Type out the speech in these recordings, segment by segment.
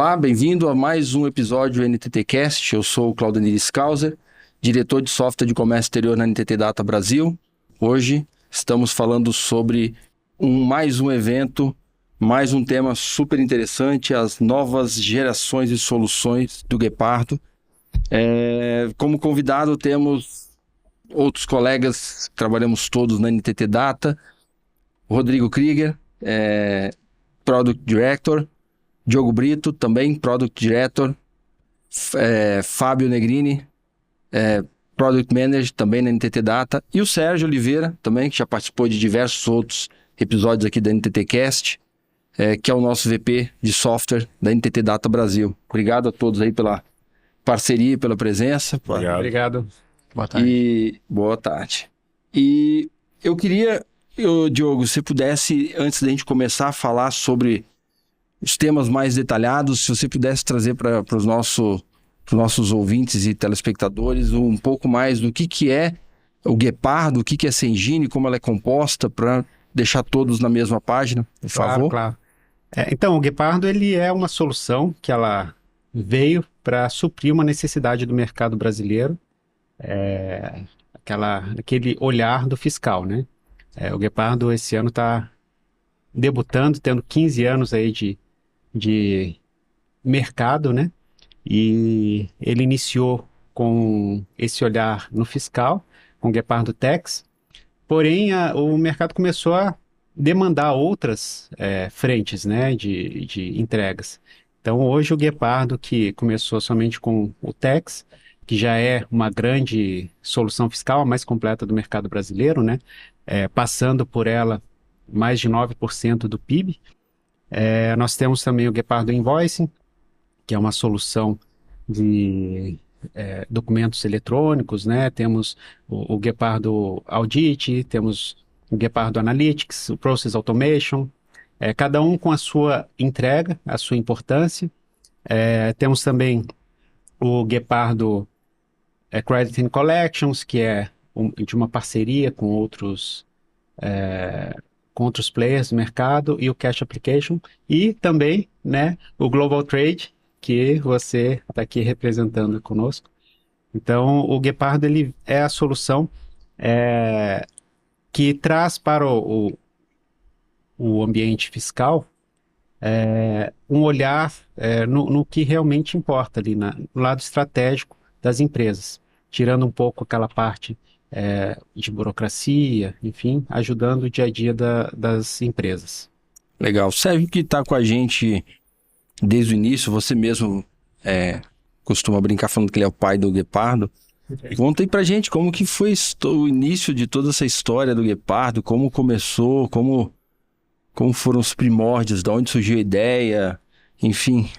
Olá, bem-vindo a mais um episódio do NTT Cast. Eu sou o Claudenir Skauser, diretor de software de comércio exterior na NTT Data Brasil. Hoje estamos falando sobre mais um evento, mais um tema super interessante, as novas gerações e soluções do Guepardo. Como convidado temos outros colegas, trabalhamos todos na NTT Data, Rodrigo Krieger, Product Director, Diogo Brito, também Product Director, Fábio Negrini, Product Manager, também na NTT Data, e o Sérgio Oliveira, também, que já participou de diversos outros episódios aqui da NTT Cast, que é o nosso VP de software da NTT Data Brasil. Obrigado a todos aí pela parceria e pela presença. Obrigado. Boa tarde. Boa tarde. E eu queria, Diogo, se pudesse, antes da gente começar a falar sobre os temas mais detalhados, se você pudesse trazer para os nossos ouvintes e telespectadores um pouco mais do que é o Guepardo, o que é essa engine, como ela é composta, para deixar todos na mesma página, por favor. Claro. Então, o Guepardo ele é uma solução que ela veio para suprir uma necessidade do mercado brasileiro, aquele olhar do fiscal, né? O Guepardo esse ano está debutando, tendo 15 anos aí de mercado, né? E ele iniciou com esse olhar no fiscal, com o Guepardo Tax, porém o mercado começou a demandar outras frentes, né, de entregas. Então hoje o Guepardo, que começou somente com o Tax, que já é uma grande solução fiscal, a mais completa do mercado brasileiro, né, passando por ela mais de 9% do PIB. Nós temos também o Guepardo Invoicing, que é uma solução de documentos eletrônicos, né? Temos o Guepardo Audit, temos o Guepardo Analytics, o Process Automation, cada um com a sua entrega, a sua importância. Temos também o Guepardo Credit and Collections, que é de uma parceria com outros players do mercado, e o Cash Application, e também, né, o Global Trade, que você está aqui representando conosco. Então, o Guepardo ele é a solução que traz para o ambiente fiscal um olhar no que realmente importa ali, no lado estratégico das empresas, tirando um pouco aquela parte de burocracia, enfim, ajudando o dia a dia das empresas. Legal. Sérgio, que está com a gente desde o início, você mesmo costuma brincar falando que ele é o pai do Guepardo. Conta aí pra gente como que foi o início de toda essa história do Guepardo, como começou, como foram os primórdios, de onde surgiu a ideia, enfim.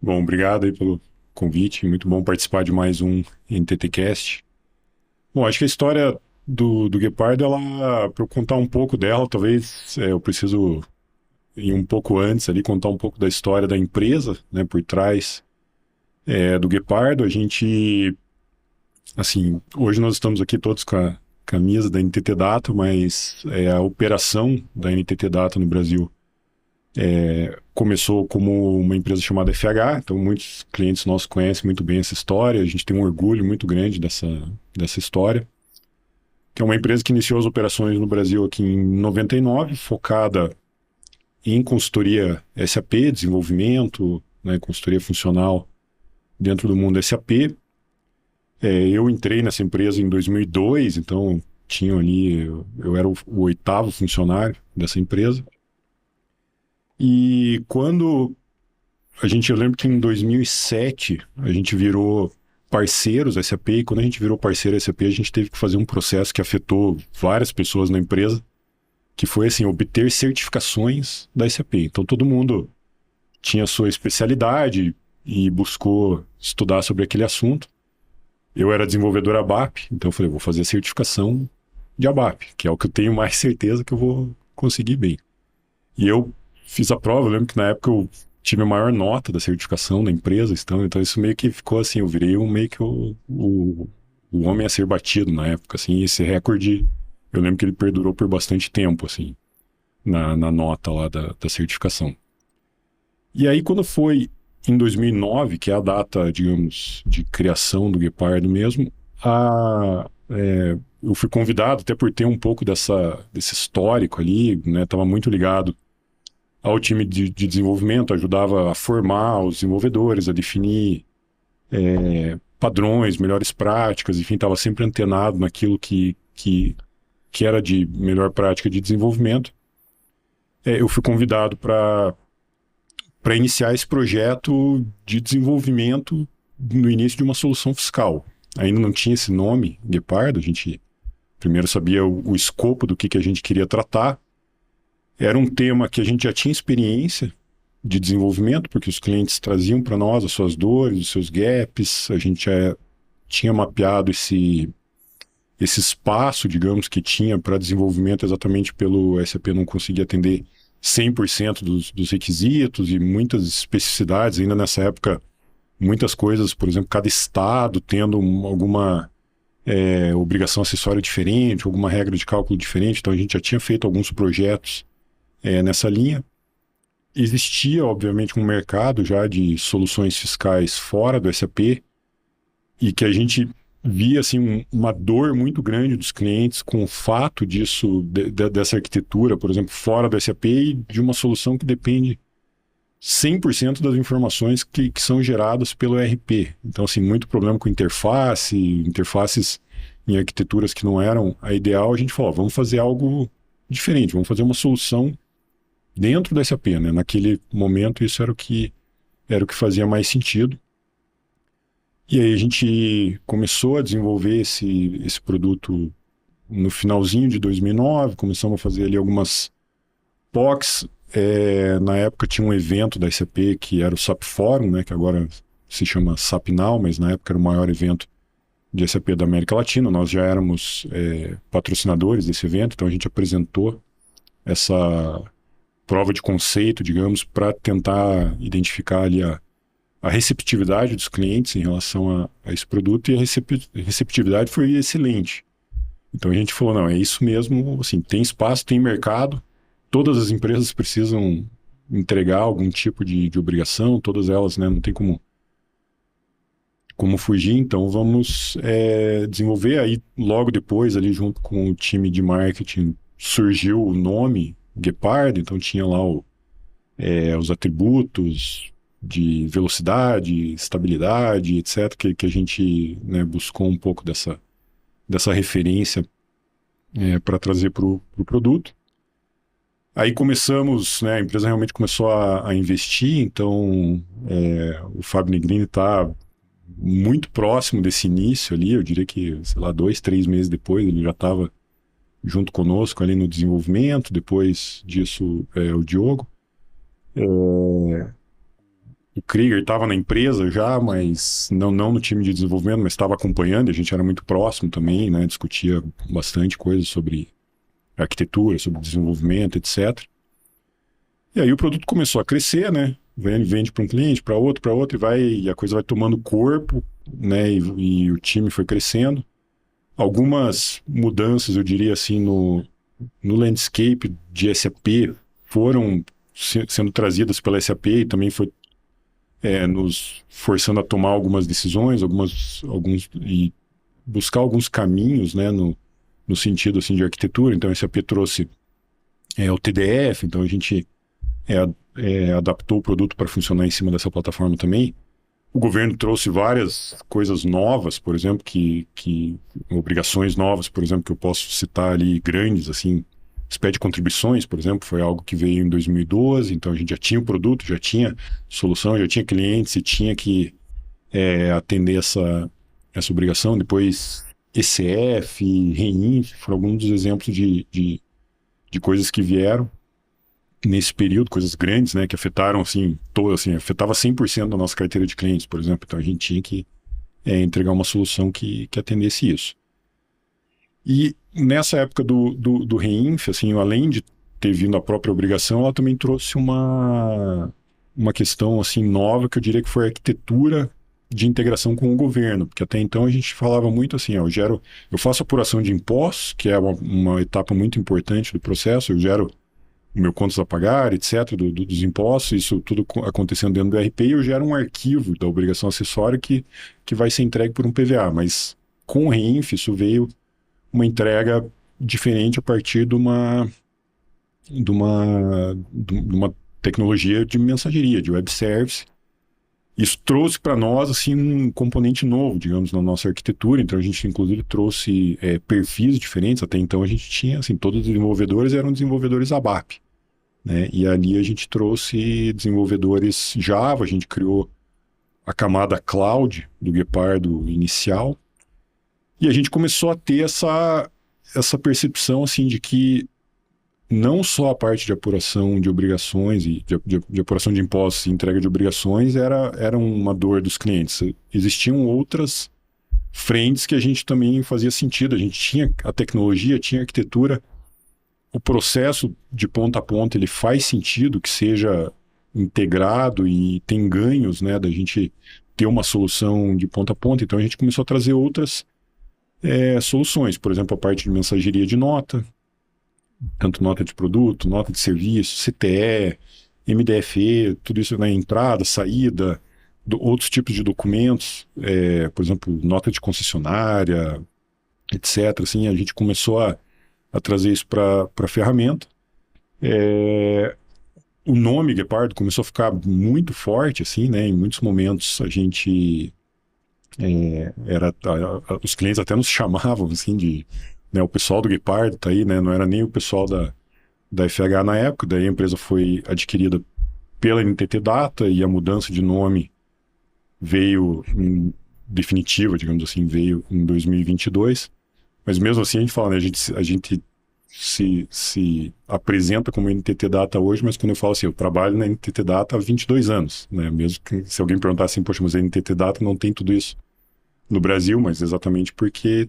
Bom, obrigado aí pelo convite, muito bom participar de mais um NTT Cast. Bom, acho que a história do Guepardo, para eu contar um pouco dela, talvez eu preciso ir um pouco antes ali, contar um pouco da história da empresa, né, por trás do Guepardo. A gente, assim, hoje nós estamos aqui todos com a camisa da NTT Data, mas a operação da NTT Data no Brasil começou como uma empresa chamada FH, então muitos clientes nossos conhecem muito bem essa história, a gente tem um orgulho muito grande dessa história, que é uma empresa que iniciou as operações no Brasil aqui em 99, focada em consultoria SAP, desenvolvimento, né, consultoria funcional dentro do mundo SAP. Eu entrei nessa empresa em 2002, então eu era o 8º funcionário dessa empresa. E eu lembro que em 2007 a gente virou parceiros SAP, e quando a gente virou parceiro SAP, a gente teve que fazer um processo que afetou várias pessoas na empresa, que foi assim, obter certificações da SAP. Então todo mundo tinha a sua especialidade e buscou estudar sobre aquele assunto. Eu era desenvolvedor ABAP, então eu falei, vou fazer a certificação de ABAP, que é o que eu tenho mais certeza que eu vou conseguir bem. E eu fiz a prova, eu lembro que na época eu tive a maior nota da certificação da empresa, então isso meio que ficou assim, eu virei meio que o homem a ser batido na época, assim, esse recorde, eu lembro que ele perdurou por bastante tempo, assim, na nota lá da certificação. E aí quando foi em 2009, que é a data, digamos, de criação do Guepardo mesmo, eu fui convidado, até por ter um pouco desse histórico ali, né? Estava muito ligado ao time de desenvolvimento, ajudava a formar os desenvolvedores, a definir padrões, melhores práticas, enfim, estava sempre antenado naquilo que era de melhor prática de desenvolvimento. Eu fui convidado para iniciar esse projeto de desenvolvimento no início de uma solução fiscal. Ainda não tinha esse nome, Guepardo, a gente primeiro sabia o escopo do que a gente queria tratar. Era um tema que a gente já tinha experiência de desenvolvimento, porque os clientes traziam para nós as suas dores, os seus gaps, a gente já tinha mapeado esse espaço, digamos, que tinha para desenvolvimento exatamente pelo SAP não conseguir atender 100% dos requisitos e muitas especificidades, ainda nessa época, muitas coisas, por exemplo, cada estado tendo alguma obrigação acessória diferente, alguma regra de cálculo diferente, então a gente já tinha feito alguns projetos nessa linha. Existia, obviamente, um mercado já de soluções fiscais fora do SAP e que a gente via assim, uma dor muito grande dos clientes com o fato disso, dessa arquitetura, por exemplo, fora do SAP e de uma solução que depende 100% das informações que são geradas pelo ERP. Então, assim, muito problema com interfaces em arquiteturas que não eram a ideal. A gente falou, vamos fazer algo diferente, vamos fazer uma solução dentro do SAP, né? Naquele momento isso era o que fazia mais sentido. E aí a gente começou a desenvolver esse produto no finalzinho de 2009, começamos a fazer ali algumas POCs. Na época tinha um evento da SAP que era o SAP Forum, né, que agora se chama SAP Now, mas na época era o maior evento de SAP da América Latina. Nós já éramos patrocinadores desse evento, então a gente apresentou essa prova de conceito, digamos, para tentar identificar ali a receptividade dos clientes em relação a esse produto, e a receptividade foi excelente. Então a gente falou, não, é isso mesmo, assim, tem espaço, tem mercado, todas as empresas precisam entregar algum tipo de obrigação, todas elas, né, não tem como fugir, então vamos desenvolver. Aí logo depois, ali junto com o time de marketing, surgiu o nome Guepardo, então tinha lá os atributos de velocidade, estabilidade, etc., que a gente, né, buscou um pouco dessa referência para trazer para o produto. Aí começamos, né, a empresa realmente começou a investir, então o Fábio Negrini está muito próximo desse início ali, eu diria que, sei lá, 2, 3 meses depois, ele já estava junto conosco ali no desenvolvimento. Depois disso, o Diogo. O Krieger estava na empresa já, mas não no time de desenvolvimento, mas estava acompanhando, a gente era muito próximo também, né, discutia bastante coisas sobre arquitetura, sobre desenvolvimento, etc. E aí o produto começou a crescer, né, vende para um cliente, para outro, e a coisa vai tomando corpo, né, e o time foi crescendo. Algumas mudanças, eu diria assim, no landscape de SAP foram sendo trazidas pela SAP e também foi nos forçando a tomar algumas decisões, e buscar alguns caminhos, né, no sentido assim, de arquitetura. Então a SAP trouxe o TDF, então a gente adaptou o produto para funcionar em cima dessa plataforma também. O governo trouxe várias coisas novas, por exemplo, obrigações novas, por exemplo, que eu posso citar ali, grandes, assim, SPED contribuições, por exemplo, foi algo que veio em 2012, então a gente já tinha o produto, já tinha solução, já tinha clientes e tinha que atender essa obrigação. Depois ECF, REINF, foram alguns dos exemplos de coisas que vieram nesse período, coisas grandes, né, que afetaram, assim, afetava 100% da nossa carteira de clientes, por exemplo. Então a gente tinha que entregar uma solução que atendesse isso. E nessa época do REINF, assim, além de ter vindo a própria obrigação, ela também trouxe uma questão, assim, nova, que eu diria que foi a arquitetura de integração com o governo, porque até então a gente falava muito assim, eu faço apuração de impostos, que é uma etapa muito importante do processo, eu gero meu contas a pagar, etc., dos impostos, isso tudo acontecendo dentro do ERP, e eu gero um arquivo da obrigação acessória que vai ser entregue por um PVA, mas com o Reinf isso veio uma entrega diferente a partir de uma tecnologia de mensageria, de web service. Isso trouxe para nós assim, um componente novo, digamos, na nossa arquitetura. Então a gente inclusive trouxe perfis diferentes. Até então a gente tinha, assim, todos os desenvolvedores eram desenvolvedores ABAP, né? E ali a gente trouxe desenvolvedores Java, a gente criou a camada cloud do Guepardo inicial, e a gente começou a ter essa percepção assim, de que não só a parte de apuração de obrigações e de apuração de impostos e entrega de obrigações era uma dor dos clientes. Existiam outras frentes que a gente também fazia sentido. A gente tinha a tecnologia, tinha a arquitetura, o processo de ponta a ponta ele faz sentido que seja integrado e tem ganhos, né, da gente ter uma solução de ponta a ponta. Então a gente começou a trazer outras soluções, por exemplo, a parte de mensageria de nota, tanto nota de produto, nota de serviço, CTE, MDFE, tudo isso na entrada, saída, outros tipos de documentos, por exemplo, nota de concessionária, etc. Assim, a gente começou a trazer isso para a ferramenta. O nome Guepardo começou a ficar muito forte, assim, né? Em muitos momentos a gente os clientes até nos chamavam assim de, né, o pessoal do Guepardo tá aí, né? Não era nem o pessoal da FH na época. Daí a empresa foi adquirida pela NTT Data e a mudança de nome veio em definitiva, digamos assim, veio em 2022. Mas mesmo assim a gente fala, né? A gente se apresenta como NTT Data hoje, mas quando eu falo assim, eu trabalho na NTT Data há 22 anos, né? Mesmo que se alguém perguntar assim, poxa, mas a NTT Data não tem tudo isso no Brasil, mas exatamente porque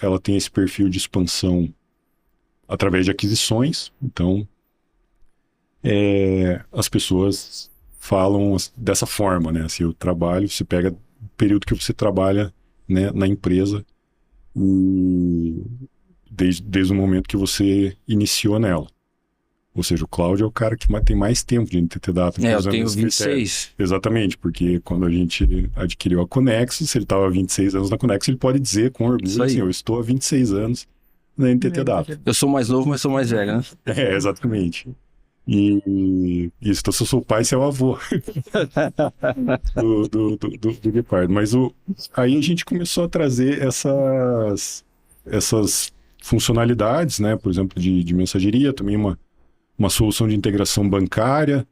ela tem esse perfil de expansão através de aquisições. Então, as pessoas falam dessa forma, né? Assim, eu trabalho, você pega o período que você trabalha, né, na empresa e desde o momento que você iniciou nela. Ou seja, o Cláudio é o cara que tem mais tempo de NTT Data. Eu tenho 26. Exatamente, porque quando a gente adquiriu a Conexus, se ele estava há 26 anos na Conexus, ele pode dizer com orgulho assim, eu estou há 26 anos na NTT Data. Eu sou mais novo, mas sou mais velho, né? Exatamente. E isso, então se eu sou o pai, você é o avô do Guepardo. Mas aí a gente começou a trazer essas funcionalidades, né? Por exemplo, de mensageria, também uma solução de integração bancária.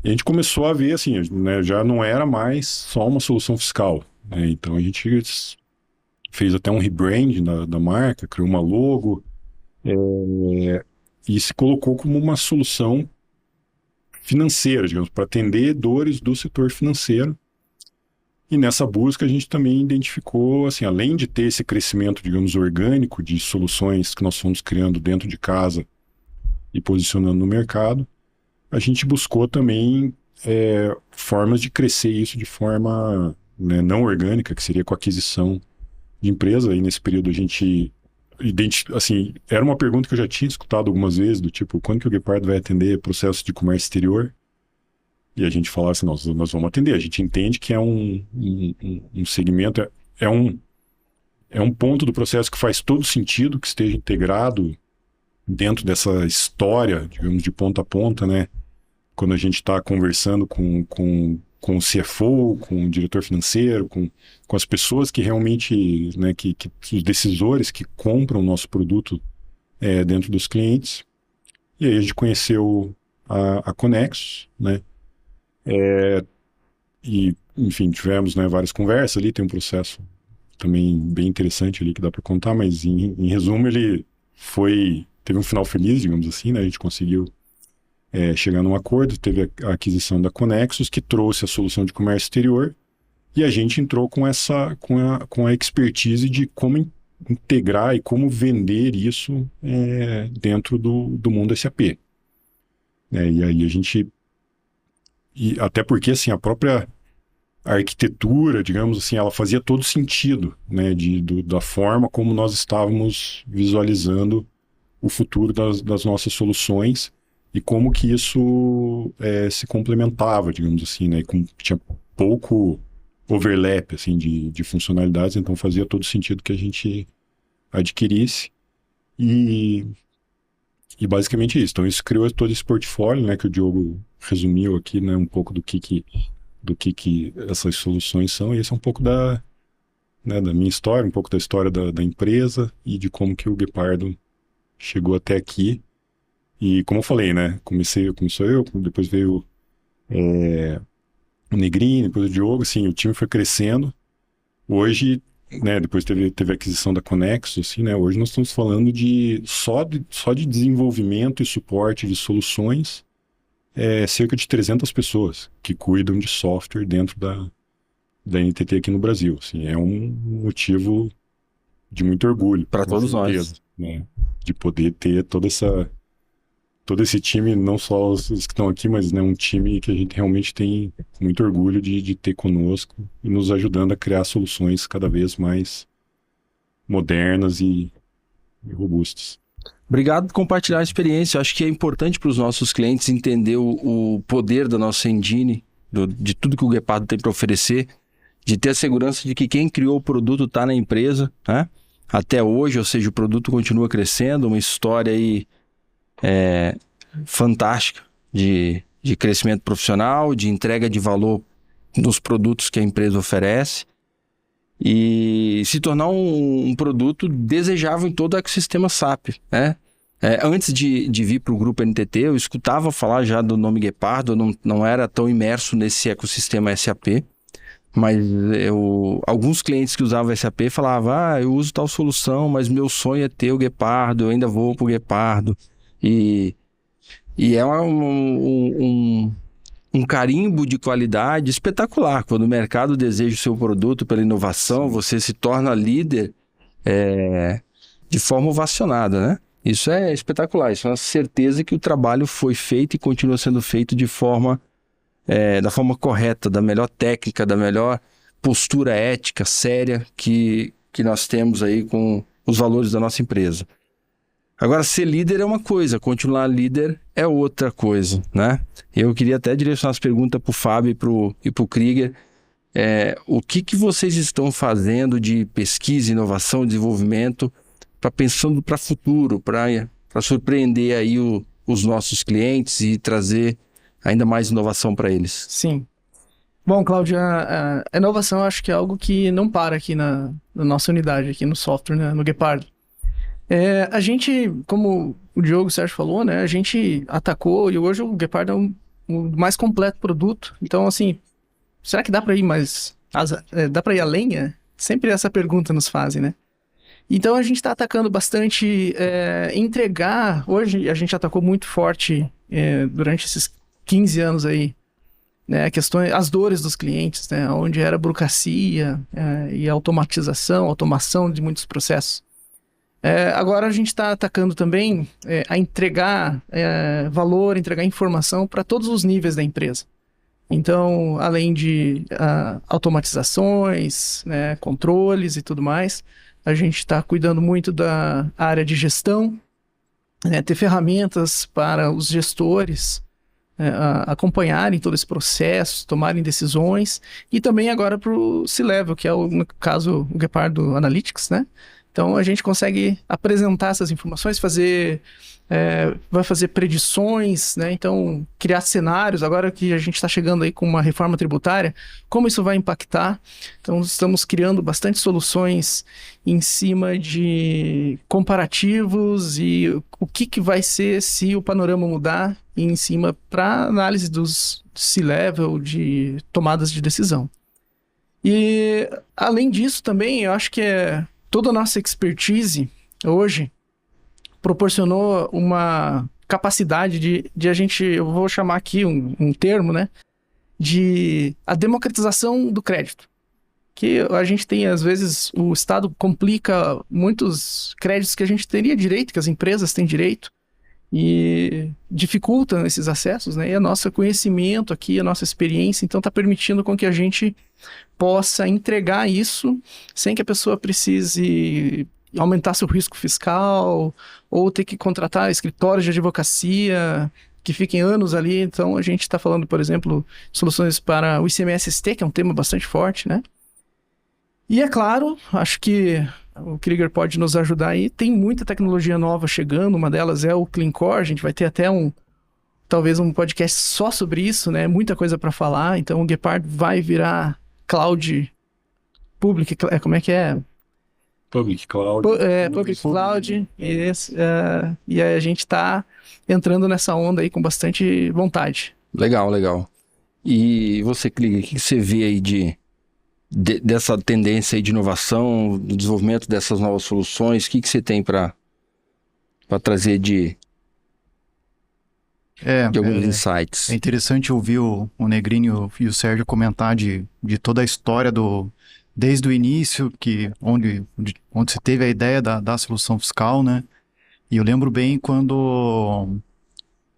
E a gente começou a ver, assim, né, já não era mais só uma solução fiscal, né? Então a gente fez até um rebrand da marca, criou uma logo, e se colocou como uma solução financeira, digamos, para atender dores do setor financeiro. E nessa busca a gente também identificou, assim, além de ter esse crescimento, digamos, orgânico de soluções que nós fomos criando dentro de casa e posicionando no mercado, a gente buscou também formas de crescer isso de forma, né, não orgânica, que seria com a aquisição de empresa. E nesse período a gente assim, era uma pergunta que eu já tinha escutado algumas vezes, do tipo, quando que o Guepardo vai atender processo de comércio exterior? E a gente falava assim, nós vamos atender. A gente entende que é um segmento, é um ponto do processo que faz todo sentido que esteja integrado dentro dessa história, digamos, de ponta a ponta, né? Quando a gente está conversando com o CFO, com o diretor financeiro, com as pessoas que realmente, né, que os decisores que compram o nosso produto dentro dos clientes. E aí a gente conheceu a Conexus, né? E, enfim, tivemos, né, várias conversas ali, tem um processo também bem interessante ali que dá para contar, mas em resumo ele teve um final feliz, digamos assim, né? A gente conseguiu chegar num acordo, teve a aquisição da Conexus, que trouxe a solução de comércio exterior, e a gente entrou com a expertise de como integrar e como vender isso dentro do mundo SAP. E aí a gente... E até porque, assim, a própria arquitetura, digamos assim, ela fazia todo sentido, né, da forma como nós estávamos visualizando o futuro das nossas soluções e como que isso se complementava, digamos assim, né? E tinha pouco overlap, assim, de funcionalidades, então fazia todo sentido que a gente adquirisse. E basicamente isso. Então isso criou todo esse portfólio, né, que o Diogo resumiu aqui, né, um pouco do que essas soluções são. E esse é um pouco da minha história, um pouco da história da empresa e de como que o Guepardo chegou até aqui. E como eu falei, né, começou eu, depois veio o Negrini, depois o Diogo, assim, o time foi crescendo. Hoje, né, depois teve a aquisição da Conexo, assim, né, hoje nós estamos falando só de desenvolvimento e suporte de soluções, cerca de 300 pessoas que cuidam de software dentro da NTT aqui no Brasil, assim, é um motivo de muito orgulho. Para todos certeza, nós. né, de poder ter todo esse time, não só os que estão aqui, mas, né, um time que a gente realmente tem muito orgulho de ter conosco e nos ajudando a criar soluções cada vez mais modernas e robustas. Obrigado por compartilhar a experiência. Eu acho que é importante para os nossos clientes entender o poder da nossa engine, de tudo que o Guepardo tem para oferecer, de ter a segurança de que quem criou o produto está na empresa, né? Até hoje, ou seja, o produto continua crescendo, uma história aí fantástica de crescimento profissional, de entrega de valor nos produtos que a empresa oferece e se tornar um produto desejável em todo o ecossistema SAP, né? Antes de vir para o grupo NTT, eu escutava falar já do nome Guepardo, eu não era tão imerso nesse ecossistema SAP, mas alguns clientes que usavam SAP falavam, eu uso tal solução, mas meu sonho é ter o Guepardo, eu ainda vou para o Guepardo. E é um carimbo de qualidade espetacular. Quando o mercado deseja o seu produto pela inovação, você se torna líder de forma ovacionada, né? Isso é espetacular. Isso é uma certeza que o trabalho foi feito e continua sendo feito da forma correta, da melhor técnica, da melhor postura ética, séria que nós temos aí com os valores da nossa empresa. Agora, ser líder é uma coisa, continuar líder é outra coisa, né? Eu queria até direcionar as perguntas para o Fábio e para o Krieger. O que vocês estão fazendo de pesquisa, inovação, desenvolvimento, pensando para o futuro, para surpreender aí os nossos clientes e trazer ainda mais inovação para eles? Sim. Bom, Cláudia, a inovação eu acho que é algo que não para aqui na nossa unidade, aqui no software, né, no Guepardo. A gente, como o Diogo Sérgio falou, né, a gente atacou e hoje o Guepardo é o mais completo produto. Então, assim, será que dá para ir dá para ir além? Sempre essa pergunta nos fazem, né? Então, a gente está atacando bastante entregar. Hoje, a gente atacou muito forte durante esses 15 anos aí, né, as dores dos clientes, né, onde era burocracia e automação de muitos processos. Agora a gente está atacando também a entregar valor, entregar informação para todos os níveis da empresa. Então, além de automatizações, né, controles e tudo mais, a gente está cuidando muito da área de gestão, né, ter ferramentas para os gestores acompanharem todo esse processo, tomarem decisões, e também agora para o C-Level, que é, no caso, o Guepardo Analytics, né? Então, a gente consegue apresentar essas informações, vai fazer predições, né? Então, criar cenários. Agora que a gente está chegando aí com uma reforma tributária, como isso vai impactar? Então, estamos criando bastante soluções em cima de comparativos e o que vai ser se o panorama mudar, e em cima para análise dos C-Level, de tomadas de decisão. E, além disso, também, eu acho que toda a nossa expertise hoje proporcionou uma capacidade de a gente, eu vou chamar aqui um termo, né, de a democratização do crédito. Que a gente tem, às vezes, o Estado complica muitos créditos que a gente teria direito, que as empresas têm direito, e dificulta esses acessos, né, e o nosso conhecimento aqui, a nossa experiência, então está permitindo com que a gente possa entregar isso sem que a pessoa precise aumentar seu risco fiscal ou ter que contratar escritórios de advocacia que fiquem anos ali. Então, a gente está falando, por exemplo, soluções para o ICMS-ST, que é um tema bastante forte, né? E é claro, acho que o Krieger pode nos ajudar aí. Tem muita tecnologia nova chegando, uma delas é o Clean Core. A gente vai ter até talvez um podcast só sobre isso, né? Muita coisa para falar. Então, o Gepard vai virar cloud public, como é que é? Public Cloud. Public Cloud. E a gente está entrando nessa onda aí com bastante vontade. Legal, legal. E você, Krieger, o que você vê aí dessa tendência aí de inovação, do desenvolvimento dessas novas soluções? O que você tem para trazer de alguns insights? É interessante ouvir o Negrini e o Sérgio comentar de toda a história desde o início, onde se teve a ideia da solução fiscal, né? E eu lembro bem quando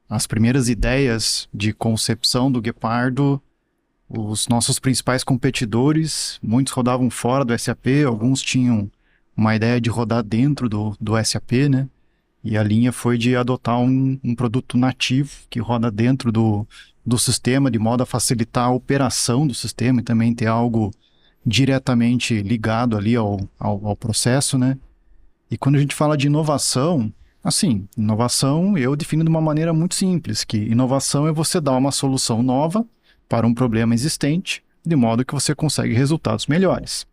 as primeiras ideias de concepção do Gepardo, os nossos principais competidores, muitos rodavam fora do SAP, alguns tinham uma ideia de rodar dentro do SAP, né? E a linha foi de adotar um produto nativo que roda dentro do sistema, de modo a facilitar a operação do sistema e também ter algo diretamente ligado ali ao processo, né? E quando a gente fala de inovação, assim, inovação eu defino de uma maneira muito simples, que inovação é você dar uma solução nova para um problema existente, de modo que você consegue resultados melhores.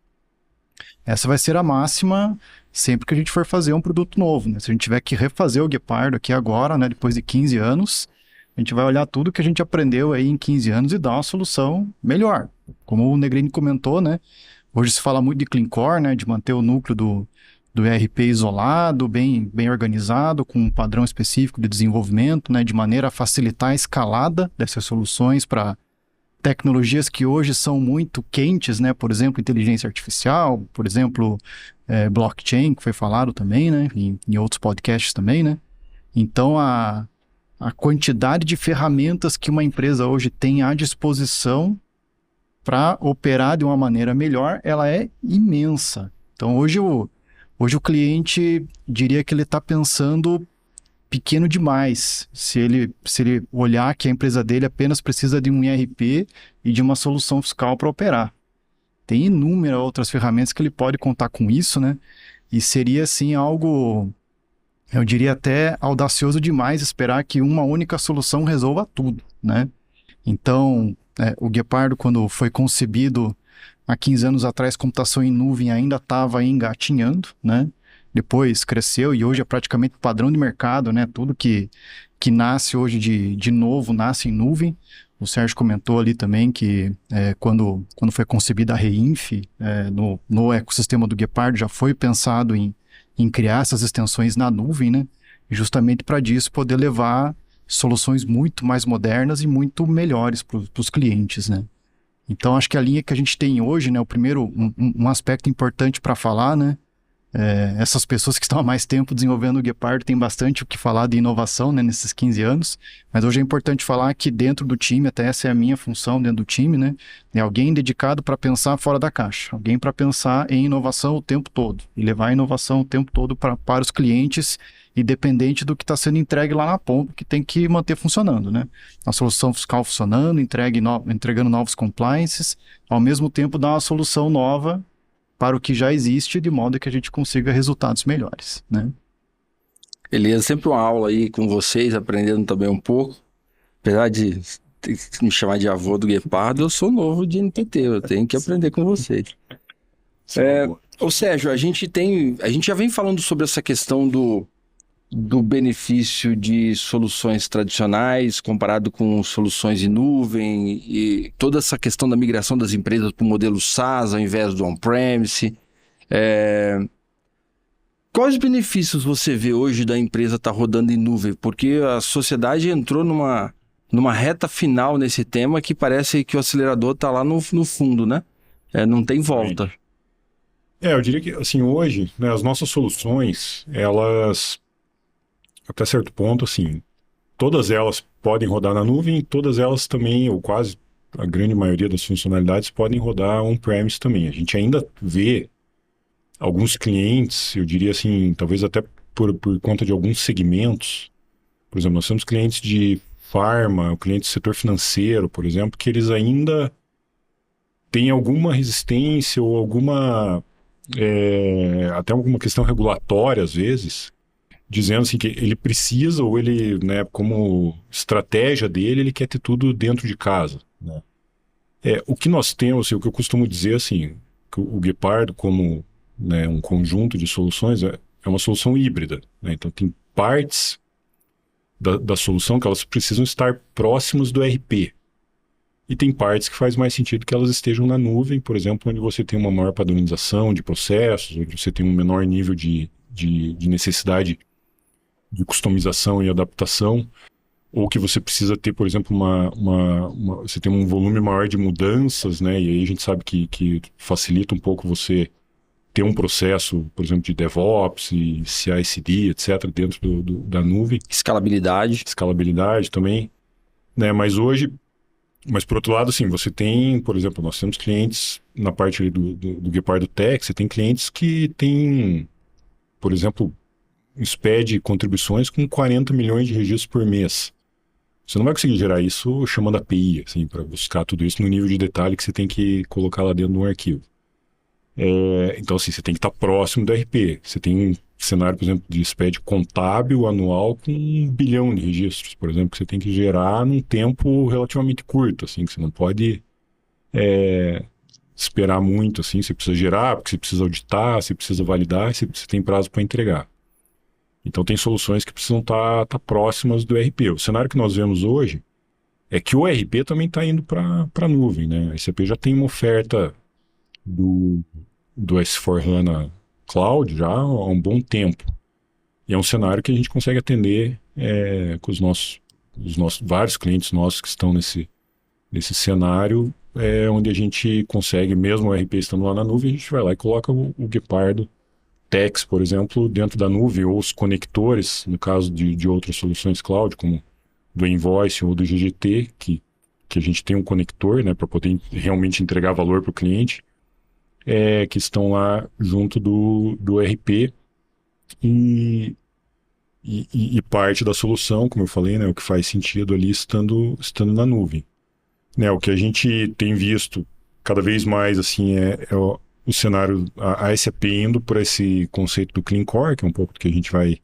Essa vai ser a máxima sempre que a gente for fazer um produto novo, né? Se a gente tiver que refazer o Gepardo aqui agora, né, depois de 15 anos, a gente vai olhar tudo que a gente aprendeu aí em 15 anos e dar uma solução melhor. Como o Negrini comentou, né? Hoje se fala muito de Clean Core, né? De manter o núcleo do ERP isolado, bem organizado, com um padrão específico de desenvolvimento, né? De maneira a facilitar a escalada dessas soluções para tecnologias que hoje são muito quentes, né? Por exemplo, inteligência artificial, por exemplo, blockchain, que foi falado também, né? Em outros podcasts também, né? Então, a quantidade de ferramentas que uma empresa hoje tem à disposição para operar de uma maneira melhor, ela é imensa. Então, hoje o cliente diria que ele está pensando pequeno demais, se ele olhar que a empresa dele apenas precisa de um ERP e de uma solução fiscal para operar. Tem inúmeras outras ferramentas que ele pode contar com isso, né? E seria, assim, algo, eu diria até audacioso demais esperar que uma única solução resolva tudo, né? Então, o Gepardo, quando foi concebido há 15 anos atrás, computação em nuvem ainda estava engatinhando, né? Depois cresceu e hoje é praticamente padrão de mercado, né? Tudo que nasce hoje de novo nasce em nuvem. O Sérgio comentou ali também que quando foi concebida a Reinf, no ecossistema do Gepardo já foi pensado em criar essas extensões na nuvem, né? Justamente para disso poder levar soluções muito mais modernas e muito melhores para os clientes, né? Então acho que a linha que a gente tem hoje, né? O primeiro, um aspecto importante para falar, né? Essas pessoas que estão há mais tempo desenvolvendo o Gepardo têm bastante o que falar de inovação, né, nesses 15 anos, mas hoje é importante falar que dentro do time, até essa é a minha função dentro do time, né, é alguém dedicado para pensar fora da caixa, alguém para pensar em inovação o tempo todo e levar a inovação o tempo todo para os clientes, independente do que está sendo entregue lá na ponta, que tem que manter funcionando, né? A solução fiscal funcionando, entregando novos compliances, ao mesmo tempo dar uma solução nova para o que já existe, de modo que a gente consiga resultados melhores, né? Beleza, sempre uma aula aí com vocês, aprendendo também um pouco. Apesar de me chamar de avô do Gepardo, eu sou novo de NTT, eu tenho que aprender com vocês. Ô Sérgio, a gente já vem falando sobre essa questão do benefício de soluções tradicionais comparado com soluções em nuvem e toda essa questão da migração das empresas para o modelo SaaS ao invés do on-premise. Quais benefícios você vê hoje da empresa estar rodando em nuvem? Porque a sociedade entrou numa reta final nesse tema que parece que o acelerador está lá no fundo, né? Não tem volta. Eu diria que, assim, hoje, né, as nossas soluções, elas, até certo ponto, assim, todas elas podem rodar na nuvem, todas elas também, ou quase a grande maioria das funcionalidades, podem rodar on-premise também. A gente ainda vê alguns clientes, eu diria assim, talvez até por conta de alguns segmentos. Por exemplo, nós temos clientes de farma, o cliente do setor financeiro, por exemplo, que eles ainda têm alguma resistência ou até alguma questão regulatória, às vezes, dizendo assim que ele precisa, ou ele, né, como estratégia dele, ele quer ter tudo dentro de casa, né? O que nós temos, o que eu costumo dizer, assim, que o Guepardo, como, né, um conjunto de soluções, é uma solução híbrida, né? Então, tem partes da solução que elas precisam estar próximas do ERP. E tem partes que faz mais sentido que elas estejam na nuvem, por exemplo, onde você tem uma maior padronização de processos, onde você tem um menor nível de necessidade de customização e adaptação, ou que você precisa ter, por exemplo, você tem um volume maior de mudanças, né? E aí a gente sabe que facilita um pouco você ter um processo, por exemplo, de DevOps e CI/CD, etc., dentro da nuvem. Escalabilidade também, né? Mas por outro lado, assim, você tem, por exemplo, nós temos clientes na parte ali do Guepardo Tech, você tem clientes que têm, por exemplo, expede contribuições com 40 milhões de registros por mês. Você não vai conseguir gerar isso chamando API, assim, para buscar tudo isso no nível de detalhe que você tem que colocar lá dentro de um arquivo. Então, assim, você tem que estar próximo do RP. Você tem um cenário, por exemplo, de SPED contábil anual com 1 bilhão de registros, por exemplo, que você tem que gerar num tempo relativamente curto, assim, que você não pode esperar muito, assim, você precisa gerar, porque você precisa auditar, você precisa validar, você tem prazo para entregar. Então, tem soluções que precisam estar próximas do RP. O cenário que nós vemos hoje é que o RP também está indo para a nuvem, né? A SAP já tem uma oferta do S/4HANA Cloud já há um bom tempo. E é um cenário que a gente consegue atender com os nossos vários clientes nossos que estão nesse cenário, onde a gente consegue, mesmo o RP estando lá na nuvem, a gente vai lá e coloca o Guepardo Tex, por exemplo, dentro da nuvem, ou os conectores, no caso de outras soluções cloud, como do Invoice ou do GGT, que a gente tem um conector, né, para poder realmente entregar valor para o cliente, que estão lá junto do RP e parte da solução, como eu falei, né, o que faz sentido ali estando na nuvem. Né, o que a gente tem visto cada vez mais assim o cenário, a SAP indo por esse conceito do Clean Core, que é um pouco do que a gente vai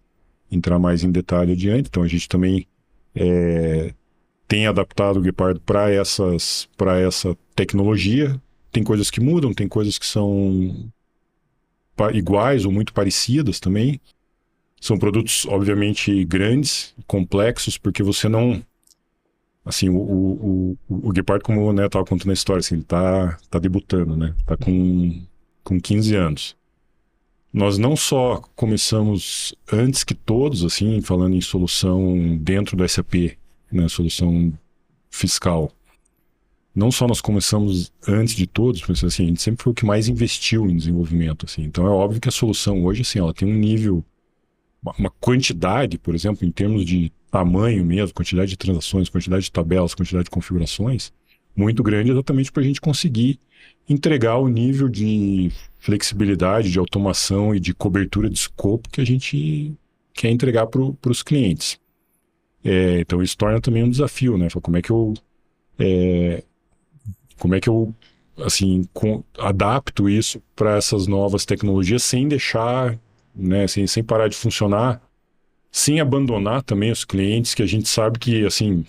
entrar mais em detalhe adiante. Então a gente também tem adaptado o Guepardo para essa tecnologia. Tem coisas que mudam, tem coisas que são iguais ou muito parecidas também. São produtos, obviamente, grandes, complexos, porque você não... Assim, o Guepardo, como eu estava contando a história, assim, ele tá debutando, né? Tá com 15 anos. Nós não só começamos antes que todos, assim, falando em solução dentro da SAP, né? Solução fiscal. Não só nós começamos antes de todos, mas assim, a gente sempre foi o que mais investiu em desenvolvimento, assim. Então é óbvio que a solução hoje, assim, ela tem um nível, uma quantidade, por exemplo, em termos de tamanho mesmo, quantidade de transações, quantidade de tabelas, quantidade de configurações, muito grande, exatamente para a gente conseguir entregar o nível de flexibilidade, de automação e de cobertura de escopo que a gente quer entregar para os clientes. Então isso torna também um desafio, né? Como é que eu assim, adapto isso para essas novas tecnologias sem deixar, né, sem parar de funcionar, sem abandonar também os clientes, que a gente sabe que, assim,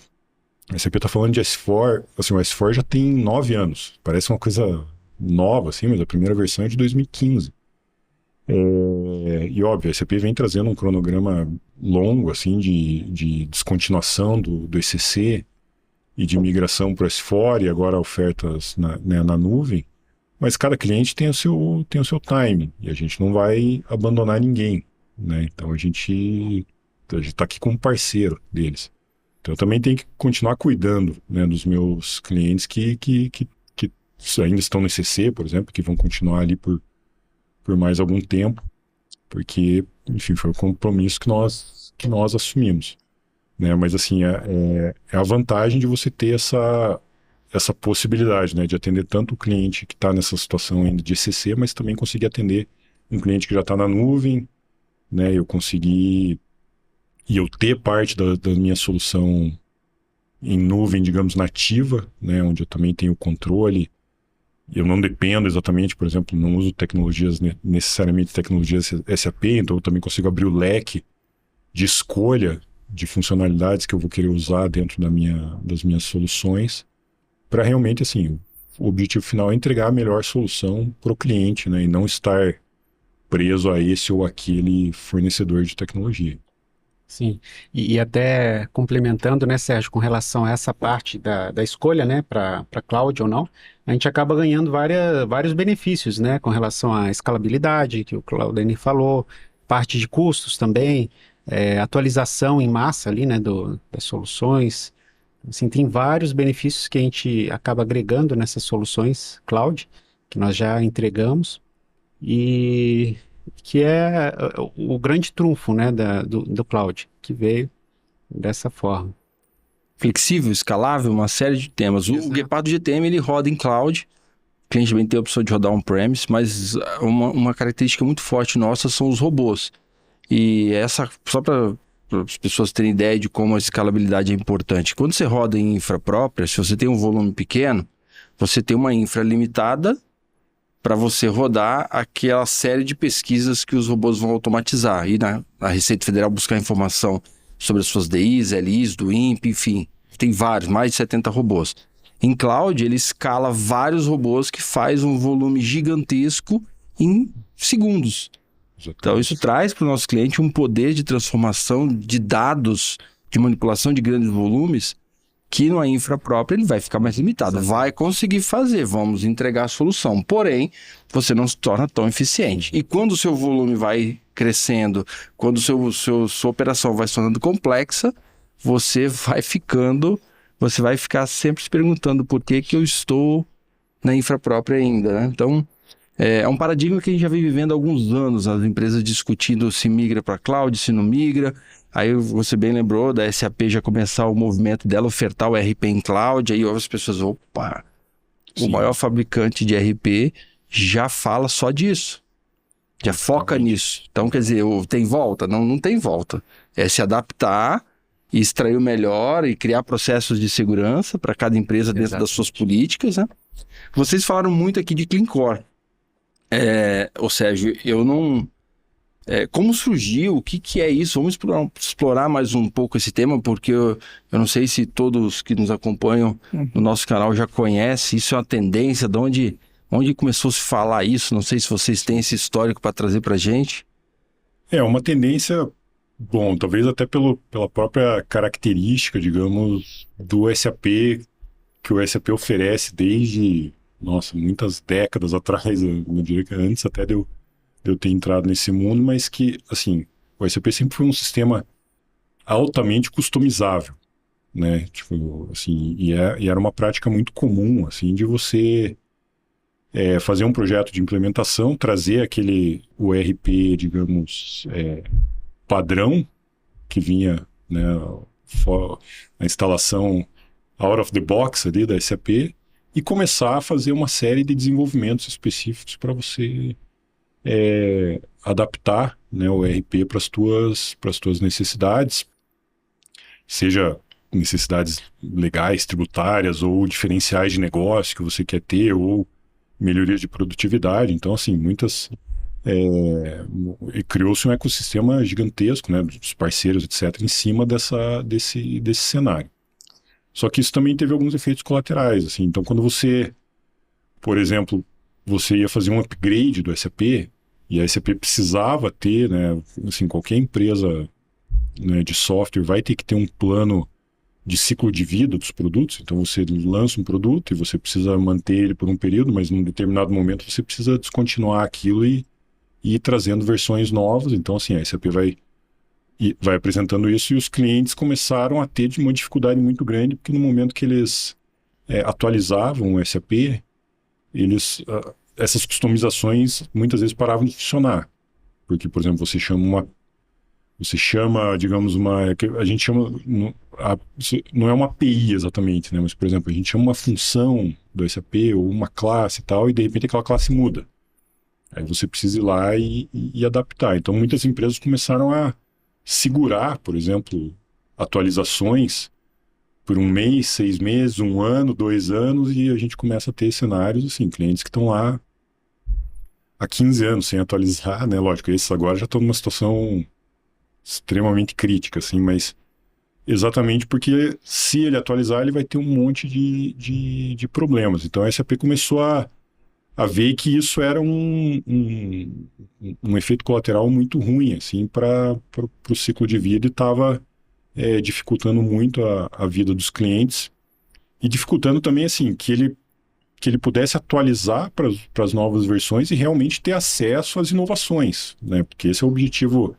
a SAP está falando de S4, assim, o S4 já tem 9 anos, parece uma coisa nova, assim, mas a primeira versão é de 2015. E óbvio, a SAP vem trazendo um cronograma longo, assim, de descontinuação do ECC, e de migração para o S4 e agora ofertas na nuvem, mas cada cliente tem o seu timing e a gente não vai abandonar ninguém, né? Então a gente está aqui como parceiro deles. Então eu também tenho que continuar cuidando, né, dos meus clientes que ainda estão no ECC, por exemplo, que vão continuar ali por mais algum tempo, porque, enfim, foi um compromisso que nós assumimos. Né, mas assim, é a vantagem de você ter essa possibilidade, né, de atender tanto o cliente que está nessa situação ainda de ECC, mas também conseguir atender um cliente que já está na nuvem, né, eu ter parte da minha solução em nuvem, digamos, nativa, né, onde eu também tenho controle. Eu não dependo exatamente, por exemplo, não uso necessariamente tecnologias SAP, então eu também consigo abrir o leque de escolha de funcionalidades que eu vou querer usar dentro das minhas soluções, para realmente, assim, o objetivo final é entregar a melhor solução para o cliente, né, e não estar preso a esse ou aquele fornecedor de tecnologia. Sim, e até complementando, né, Sérgio, com relação a essa parte da escolha, né, para cloud ou não, a gente acaba ganhando vários benefícios, né, com relação à escalabilidade, que o Claudemir falou, parte de custos também, atualização em massa ali, né, das soluções. Assim, tem vários benefícios que a gente acaba agregando nessas soluções cloud, que nós já entregamos, e que é o grande trunfo, né, do cloud, que veio dessa forma. Flexível, escalável, uma série de temas. O Guepardo GTM ele roda em cloud, o cliente também tem a opção de rodar on-premise, mas uma característica muito forte nossa são os robôs. E essa, só para as pessoas terem ideia de como a escalabilidade é importante. Quando você roda em infra própria, se você tem um volume pequeno, você tem uma infra limitada para você rodar aquela série de pesquisas que os robôs vão automatizar. E na Receita Federal buscar informação sobre as suas DIs, LIs, do INPE, enfim. Tem vários, mais de 70 robôs. Em cloud, ele escala vários robôs que faz um volume gigantesco em segundos. Então, isso traz para o nosso cliente um poder de transformação de dados, de manipulação de grandes volumes, que numa infra própria ele vai ficar mais limitado. Vai conseguir fazer, vamos entregar a solução. Porém, você não se torna tão eficiente. E quando o seu volume vai crescendo, quando sua operação vai se tornando complexa, você vai ficar sempre se perguntando por que eu estou na infra própria ainda, né? Então, é um paradigma que a gente já vem vivendo há alguns anos, as empresas discutindo se migra para cloud, se não migra. Aí você bem lembrou da SAP já começar o movimento dela ofertar o RP em cloud, aí as pessoas, opa, Sim. O maior fabricante de RP já fala só disso, já foca nisso. Então, quer dizer, tem volta? Não tem volta. É se adaptar e extrair o melhor e criar processos de segurança para cada empresa dentro das suas políticas, né? Vocês falaram muito aqui de Clean Core. Ou Sérgio, eu não... como surgiu? O que é isso? Vamos explorar mais um pouco esse tema, porque eu não sei se todos que nos acompanham no nosso canal já conhecem. Isso é uma tendência, de onde começou a se falar isso? Não sei se vocês têm esse histórico para trazer para a gente. É uma tendência, bom, talvez até pela própria característica, digamos, do SAP, que o SAP oferece desde, muitas décadas atrás, eu diria que antes até de eu ter entrado nesse mundo, mas que, assim, o SAP sempre foi um sistema altamente customizável, né? Tipo, assim, e era uma prática muito comum, assim, de você fazer um projeto de implementação, trazer o ERP, digamos, padrão, que vinha, né, a instalação out of the box ali da SAP, e começar a fazer uma série de desenvolvimentos específicos para você adaptar, né, o ERP para as tuas necessidades, seja necessidades legais, tributárias, ou diferenciais de negócio que você quer ter, ou melhorias de produtividade. Então, assim, criou-se um ecossistema gigantesco, né, dos parceiros, etc., em cima desse cenário. Só que isso também teve alguns efeitos colaterais, assim. Então, quando você, por exemplo, você ia fazer um upgrade do SAP, e a SAP precisava ter, né, assim, qualquer empresa, né, de software vai ter que ter um plano de ciclo de vida dos produtos. Então você lança um produto e você precisa manter ele por um período, mas num determinado momento você precisa descontinuar aquilo e ir trazendo versões novas. Então, assim, a SAP vai apresentando isso, e os clientes começaram a ter uma dificuldade muito grande, porque no momento que eles atualizavam o SAP, essas customizações muitas vezes paravam de funcionar. Porque, por exemplo, você chama, digamos, a gente chama, não é uma API exatamente, né? Mas, por exemplo, a gente chama uma função do SAP ou uma classe e tal, e de repente aquela classe muda. Aí você precisa ir lá e adaptar. Então, muitas empresas começaram a segurar, por exemplo, atualizações por 1 mês, 6 meses, 1 ano, 2 anos, e a gente começa a ter cenários, assim, clientes que estão lá há 15 anos sem atualizar, né? Lógico, esses agora já estão numa situação extremamente crítica, assim, mas exatamente porque se ele atualizar, ele vai ter um monte de problemas. Então a SAP começou a ver que isso era um efeito colateral muito ruim, assim, para o ciclo de vida, e estava dificultando muito a vida dos clientes, e dificultando também, assim, que ele pudesse atualizar para as novas versões e realmente ter acesso às inovações, né? Porque esse é o objetivo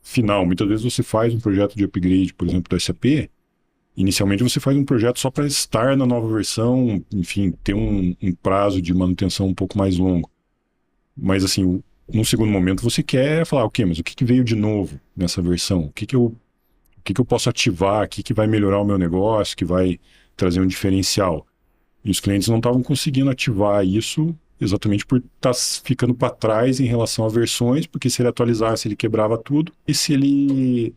final. Muitas vezes você faz um projeto de upgrade, por exemplo, do SAP. Inicialmente você faz um projeto só para estar na nova versão, enfim, ter um prazo de manutenção um pouco mais longo. Mas, assim, num segundo momento você quer falar, ok, mas o que veio de novo nessa versão? O que eu posso ativar aqui que vai melhorar o meu negócio, que vai trazer um diferencial? E os clientes não estavam conseguindo ativar isso exatamente por estar ficando para trás em relação a versões, porque se ele atualizasse, ele quebrava tudo, e se ele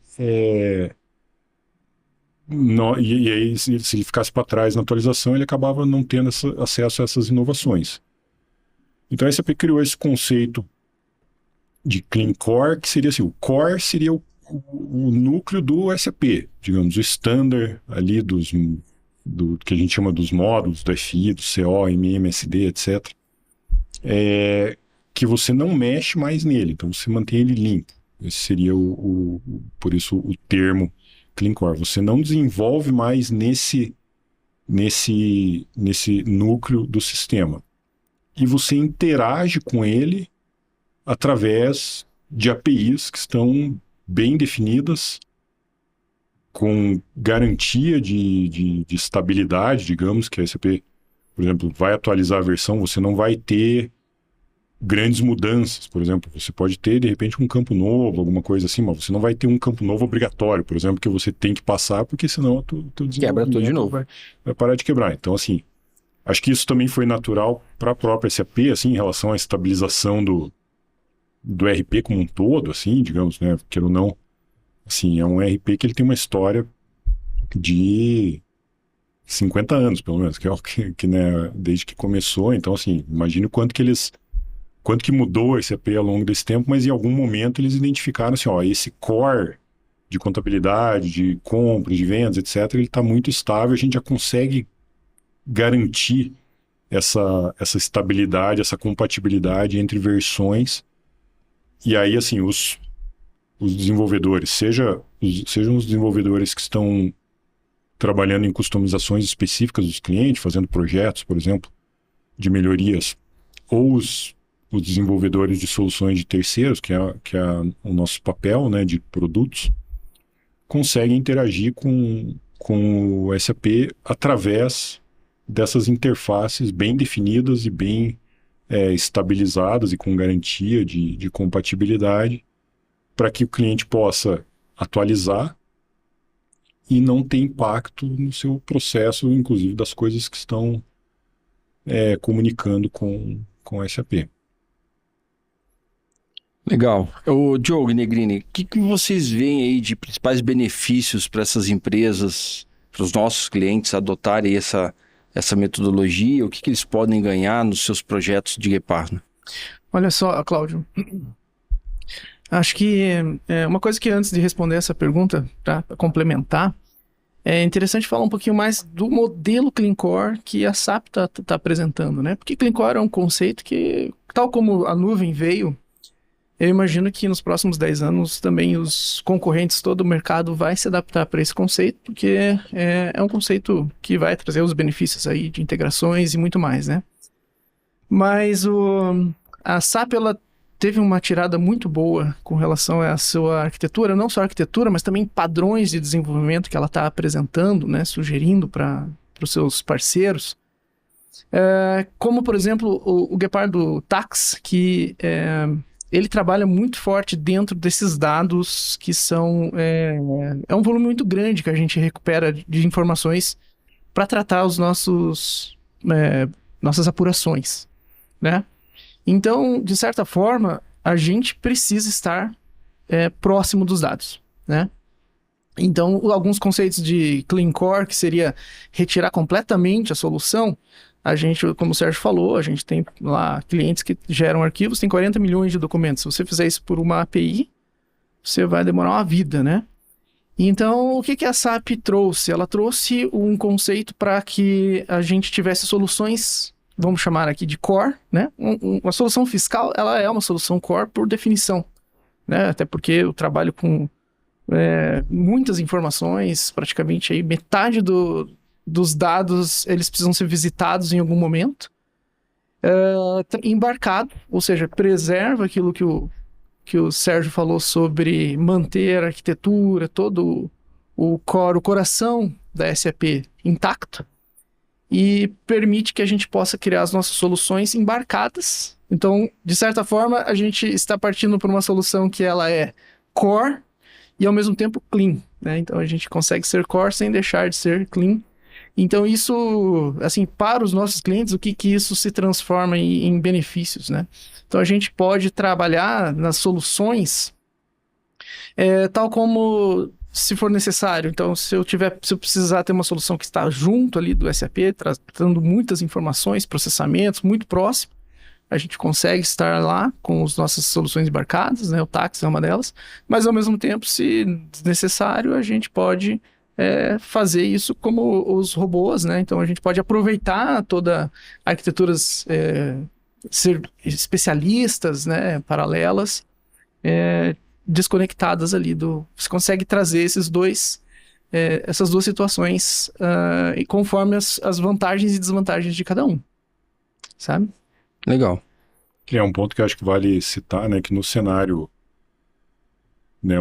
e aí, se ele ficasse para trás na atualização, ele acabava não tendo acesso a essas inovações. Então a SAP criou esse conceito de Clean Core, que seria assim, o core seria o núcleo do SAP, digamos, o standard ali do que a gente chama dos módulos, do FI, do CO, MM, SD, etc. Que você não mexe mais nele, então você mantém ele limpo. Esse seria por isso o termo Clean Core. Você não desenvolve mais nesse núcleo do sistema. E você interage com ele através de APIs que estão bem definidas, com garantia de estabilidade, digamos, que a SAP, por exemplo, vai atualizar a versão, você não vai ter grandes mudanças, por exemplo, você pode ter, de repente, um campo novo, alguma coisa assim, mas você não vai ter um campo novo obrigatório, por exemplo, que você tem que passar, porque senão o teu Quebra tudo de novo. Vai parar de quebrar. Então, assim, acho que isso também foi natural para a própria SAP, assim, em relação à estabilização do RP como um todo, assim, digamos, né, queira ou não, assim, é um RP que ele tem uma história de 50 anos, pelo menos, que é o que né, desde que começou. Então, assim, imagine quanto que mudou esse AP ao longo desse tempo, mas em algum momento eles identificaram assim, ó, esse core de contabilidade, de compras, de vendas, etc., ele está muito estável, a gente já consegue garantir essa estabilidade, essa compatibilidade entre versões. E aí, assim, os desenvolvedores, sejam os desenvolvedores que estão trabalhando em customizações específicas dos clientes, fazendo projetos, por exemplo, de melhorias, ou os desenvolvedores de soluções de terceiros, que é o nosso papel, né, de produtos, conseguem interagir com o SAP através dessas interfaces bem definidas e bem estabilizadas e com garantia de compatibilidade, para que o cliente possa atualizar e não ter impacto no seu processo, inclusive das coisas que estão comunicando com o SAP. Legal. Ô, Diogo e Negrini, o que vocês veem aí de principais benefícios para essas empresas, para os nossos clientes adotarem essa metodologia? O que eles podem ganhar nos seus projetos de Gepartner? Olha só, Cláudio, acho que uma coisa que antes de responder essa pergunta, para complementar, é interessante falar um pouquinho mais do modelo Clean Core que a SAP tá apresentando, né? Porque Clean Core é um conceito que, tal como a nuvem veio, eu imagino que nos próximos 10 anos também os concorrentes, todo o mercado vai se adaptar para esse conceito, porque é um conceito que vai trazer os benefícios aí de integrações e muito mais, né? Mas a SAP, ela teve uma tirada muito boa com relação à sua arquitetura, não só arquitetura, mas também padrões de desenvolvimento que ela está apresentando, né, sugerindo para os seus parceiros. Como, por exemplo, o Gepardo Tax, que ele trabalha muito forte dentro desses dados que são... É um volume muito grande que a gente recupera de informações para tratar os nossas apurações, né? Então, de certa forma, a gente precisa estar próximo dos dados, né? Então, alguns conceitos de clean core, que seria retirar completamente a solução, a gente, como o Sérgio falou, a gente tem lá clientes que geram arquivos, tem 40 milhões de documentos. Se você fizer isso por uma API, você vai demorar uma vida, né? Então, o que que a SAP trouxe? Ela trouxe um conceito para que a gente tivesse soluções, vamos chamar aqui de core, né? Uma solução fiscal, ela é uma solução core por definição, né? Até porque eu trabalho com muitas informações, praticamente aí metade dos dados, eles precisam ser visitados em algum momento. Embarcado, ou seja, preserva aquilo que o Sérgio falou sobre manter a arquitetura, todo o core, o coração da SAP intacto, e permite que a gente possa criar as nossas soluções embarcadas. Então, de certa forma, a gente está partindo por uma solução que ela é core e ao mesmo tempo clean, né? Então a gente consegue ser core sem deixar de ser clean. Então isso, assim, para os nossos clientes, o que isso se transforma em benefícios, né? Então a gente pode trabalhar nas soluções tal como se for necessário. Então se eu precisar ter uma solução que está junto ali do SAP, tratando muitas informações, processamentos, muito próximo, a gente consegue estar lá com as nossas soluções embarcadas, né? O táxi é uma delas, mas ao mesmo tempo, se necessário, a gente pode fazer isso como os robôs, né? Então a gente pode aproveitar toda arquiteturas ser especialistas, né? Paralelas, desconectadas ali Você consegue trazer essas duas situações e conforme as vantagens e desvantagens de cada um, sabe? Legal. É um ponto que eu acho que vale citar, né, que no cenário, né,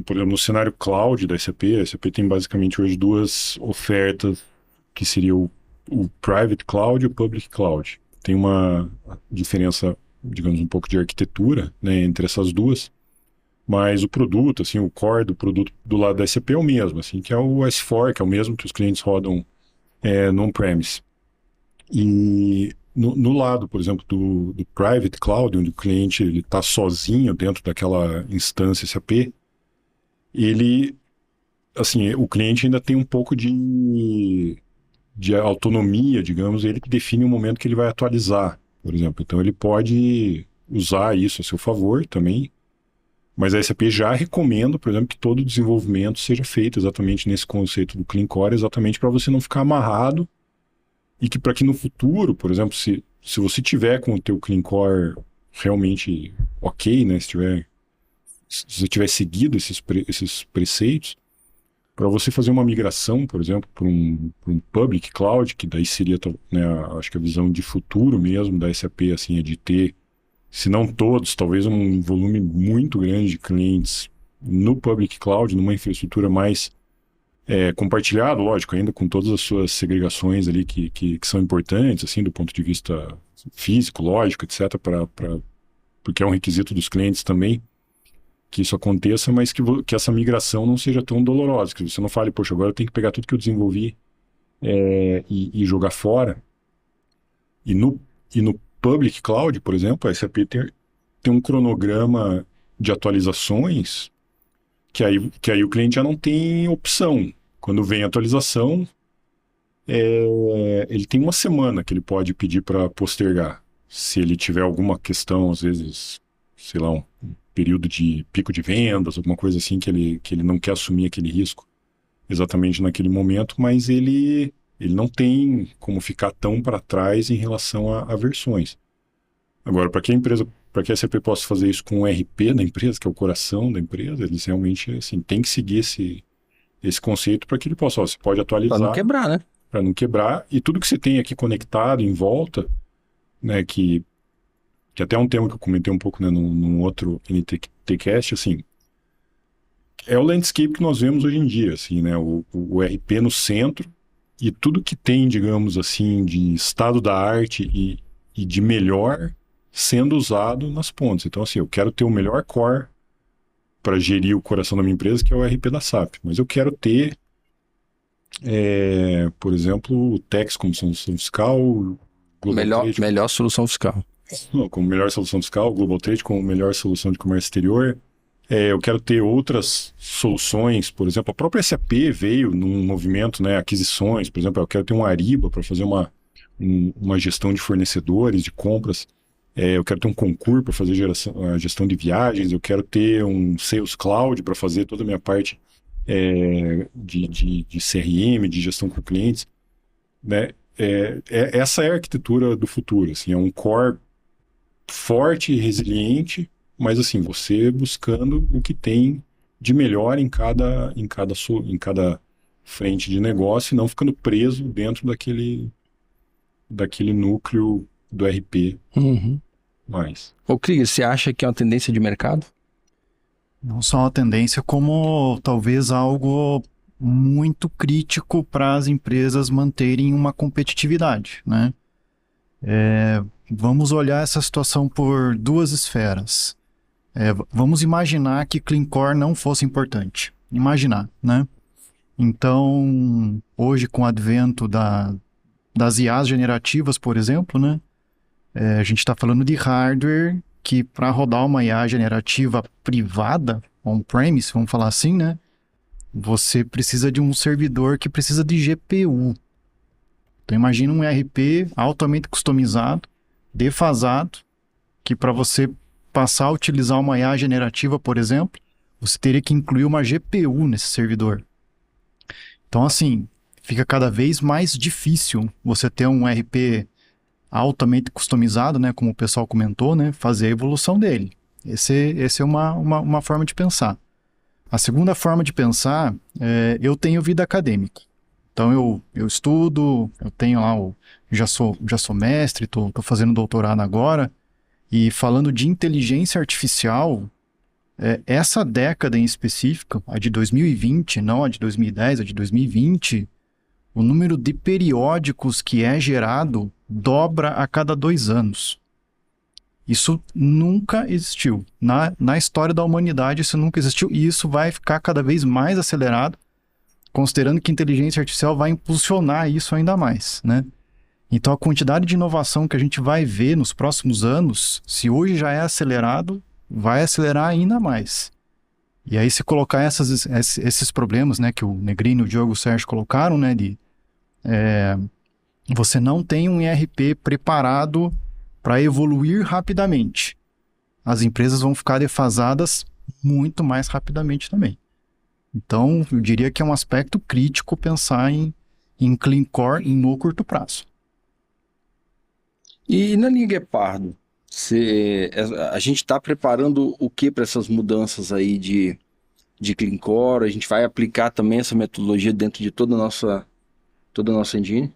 por exemplo, no cenário cloud da SAP, a SAP tem basicamente hoje duas ofertas, que seria o private cloud e o public cloud. Tem uma diferença, digamos, um pouco de arquitetura, né, entre essas duas, mas o produto, assim, o core do produto do lado da SAP é o mesmo, assim, que é o S4, que é o mesmo que os clientes rodam no on-premise. E no lado, por exemplo, do private cloud, onde o cliente está sozinho dentro daquela instância SAP, o cliente ainda tem um pouco de autonomia, digamos, ele que define o momento que ele vai atualizar, por exemplo. Então ele pode usar isso a seu favor também, mas a SAP já recomenda, por exemplo, que todo o desenvolvimento seja feito exatamente nesse conceito do Clean Core, exatamente para você não ficar amarrado. E que para que no futuro, por exemplo, se você tiver com o teu Clean Core realmente ok, né, se você tiver seguido esses preceitos, para você fazer uma migração, por exemplo, para um public cloud, que daí seria, né, acho que a visão de futuro mesmo da SAP, assim, é de ter, se não todos, talvez um volume muito grande de clientes no public cloud, numa infraestrutura mais compartilhado, lógico, ainda com todas as suas segregações ali que são importantes, assim, do ponto de vista físico, lógico, etc., porque é um requisito dos clientes também que isso aconteça, mas que essa migração não seja tão dolorosa, que você não fale, poxa, agora eu tenho que pegar tudo que eu desenvolvi e jogar fora. E no public cloud, por exemplo, a SAP tem um cronograma de atualizações que aí o cliente já não tem opção. Quando vem a atualização, ele tem uma semana que ele pode pedir para postergar. Se ele tiver alguma questão, às vezes, sei lá, um período de pico de vendas, alguma coisa assim, que ele não quer assumir aquele risco exatamente naquele momento, mas ele não tem como ficar tão para trás em relação a versões. Agora, para que a SAP possa fazer isso com o RP da empresa, que é o coração da empresa, eles realmente, assim, tem que seguir esse conceito para que ele possa, você pode atualizar. Para não quebrar, né? Para não quebrar. E tudo que você tem aqui conectado em volta, né, que até é um tema que eu comentei um pouco, né, num outro NTTcast, assim, é o landscape que nós vemos hoje em dia, assim, né, o RP no centro e tudo que tem, digamos assim, de estado da arte e de melhor sendo usado nas pontes. Então, assim, eu quero ter o melhor core para gerir o coração da minha empresa, que é o RP da SAP. Mas eu quero ter, por exemplo, o TEX como solução fiscal, Melhor solução fiscal. como melhor solução fiscal, o Global Trade como melhor solução de comércio exterior, Eu quero ter outras soluções, por exemplo, a própria SAP veio num movimento, né, aquisições, por exemplo, eu quero ter um Ariba para fazer uma gestão de fornecedores, de compras, eu quero ter um Concur para fazer a gestão de viagens, eu quero ter um Sales Cloud para fazer toda a minha parte de CRM, de gestão com clientes, né? Essa é a arquitetura do futuro, assim, é um core forte e resiliente, mas assim, você buscando o que tem de melhor em cada frente de negócio e não ficando preso dentro daquele núcleo do RP. Uhum. Mais. Ô, Krieger, você acha que é uma tendência de mercado? Não só uma tendência, como talvez algo muito crítico para as empresas manterem uma competitividade, né? Vamos olhar essa situação por duas esferas. Vamos imaginar que Clean Core não fosse importante. Imaginar, né? Então, hoje com o advento das IAs generativas, por exemplo, né? A gente está falando de hardware que para rodar uma IA generativa privada, on-premise, vamos falar assim, né? Você precisa de um servidor que precisa de GPU. Então imagina um ERP altamente customizado, defasado, que para você passar a utilizar uma IA generativa, por exemplo, você teria que incluir uma GPU nesse servidor. Então assim, fica cada vez mais difícil você ter um ERP altamente customizado, né, como o pessoal comentou, né, fazer a evolução dele. Essa é uma forma de pensar. A segunda forma de pensar eu tenho vida acadêmica. Então eu estudo, eu tenho lá, já sou mestre, tô fazendo doutorado agora, e falando de inteligência artificial, essa década em específico, a de 2020, não a de 2010, a de 2020, o número de periódicos que é gerado dobra a cada 2 anos. Isso nunca existiu. Na história da humanidade isso nunca existiu e isso vai ficar cada vez mais acelerado, considerando que a inteligência artificial vai impulsionar isso ainda mais, né? Então a quantidade de inovação que a gente vai ver nos próximos anos, se hoje já é acelerado, vai acelerar ainda mais. E aí se colocar esses problemas, né, que o Negrini, o Diogo e o Sérgio colocaram, né, você não tem um ERP preparado para evoluir rapidamente. As empresas vão ficar defasadas muito mais rapidamente também. Então, eu diria que é um aspecto crítico pensar em Clean Core no curto prazo. E na linha Guepardo, a gente está preparando o que para essas mudanças aí de Clean Core? A gente vai aplicar também essa metodologia dentro de toda a nossa engine?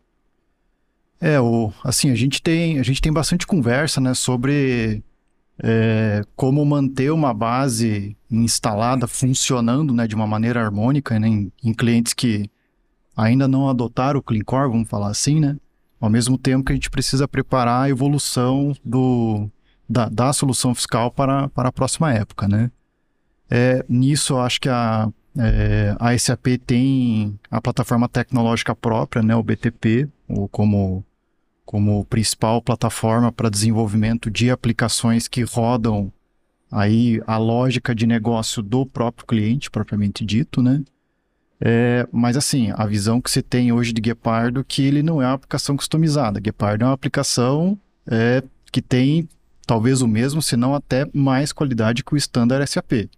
Assim, a gente tem bastante conversa, né, sobre como manter uma base instalada, funcionando, né, de uma maneira harmônica, né, em clientes que ainda não adotaram o Clean Core, vamos falar assim, né, ao mesmo tempo que a gente precisa preparar a evolução da solução fiscal para a próxima época, né. Nisso, eu acho que a SAP tem a plataforma tecnológica própria, né, o BTP, como principal plataforma para desenvolvimento de aplicações que rodam aí a lógica de negócio do próprio cliente, propriamente dito, né? Mas assim, a visão que se tem hoje de Guepardo é que ele não é uma aplicação customizada. Guepardo é uma aplicação que tem talvez o mesmo, se não até mais qualidade que o standard SAP.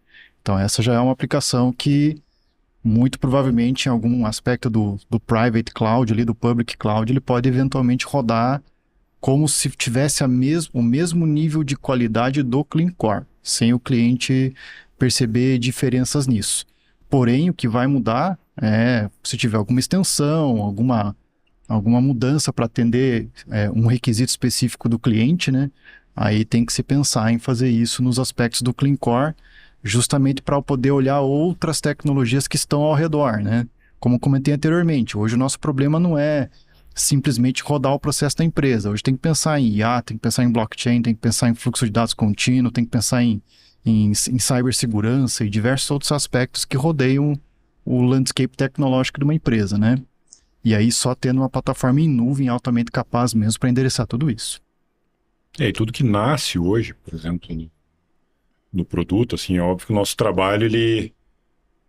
Então essa já é uma aplicação que muito provavelmente em algum aspecto do private cloud, ali, do public cloud, ele pode eventualmente rodar como se tivesse o mesmo nível de qualidade do Clean Core, sem o cliente perceber diferenças nisso. Porém, o que vai mudar se tiver alguma extensão, alguma mudança para atender um requisito específico do cliente, né? Aí tem que se pensar em fazer isso nos aspectos do Clean Core, justamente para poder olhar outras tecnologias que estão ao redor, né? Como comentei anteriormente, hoje o nosso problema não é simplesmente rodar o processo da empresa. Hoje tem que pensar em IA, tem que pensar em blockchain, tem que pensar em fluxo de dados contínuo, tem que pensar em cibersegurança e diversos outros aspectos que rodeiam o landscape tecnológico de uma empresa, né? E aí só tendo uma plataforma em nuvem altamente capaz mesmo para endereçar tudo isso. E tudo que nasce hoje, por exemplo, no produto, assim, é óbvio que o nosso trabalho, ele,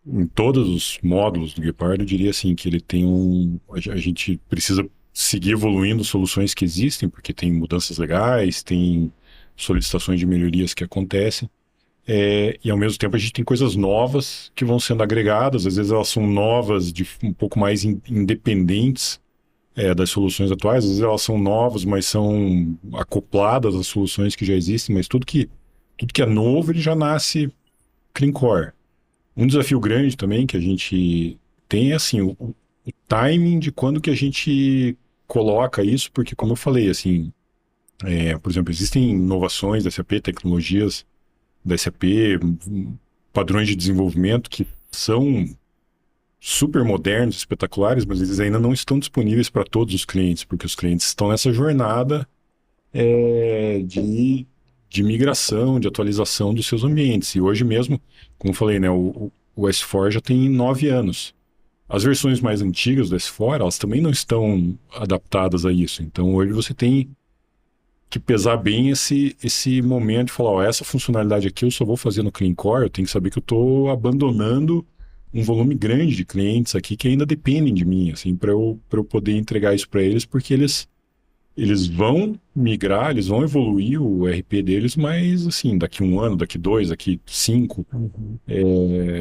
em todos os módulos do Guepardo, eu diria assim, que ele tem a gente precisa seguir evoluindo soluções que existem, porque tem mudanças legais, tem solicitações de melhorias que acontecem, e ao mesmo tempo a gente tem coisas novas que vão sendo agregadas, às vezes elas são novas, um pouco mais independentes das soluções atuais, às vezes elas são novas, mas são acopladas às soluções que já existem, mas tudo que é novo, ele já nasce Clean Core. Um desafio grande também que a gente tem é assim, o timing de quando que a gente coloca isso, porque como eu falei, assim, por exemplo, existem inovações da SAP, tecnologias da SAP, padrões de desenvolvimento que são super modernos, espetaculares, mas eles ainda não estão disponíveis para todos os clientes, porque os clientes estão nessa jornada de migração, de atualização dos seus ambientes. E hoje mesmo, como eu falei, né, o S4 já tem 9 anos. As versões mais antigas do S4, elas também não estão adaptadas a isso. Então hoje você tem que pesar bem esse momento de falar, ó, essa funcionalidade aqui eu só vou fazer no Clean Core, eu tenho que saber que eu estou abandonando um volume grande de clientes aqui que ainda dependem de mim, assim, para eu poder entregar isso para eles, porque eles vão migrar, eles vão evoluir o RP deles, mas assim, daqui 1 ano, daqui 2, daqui 5,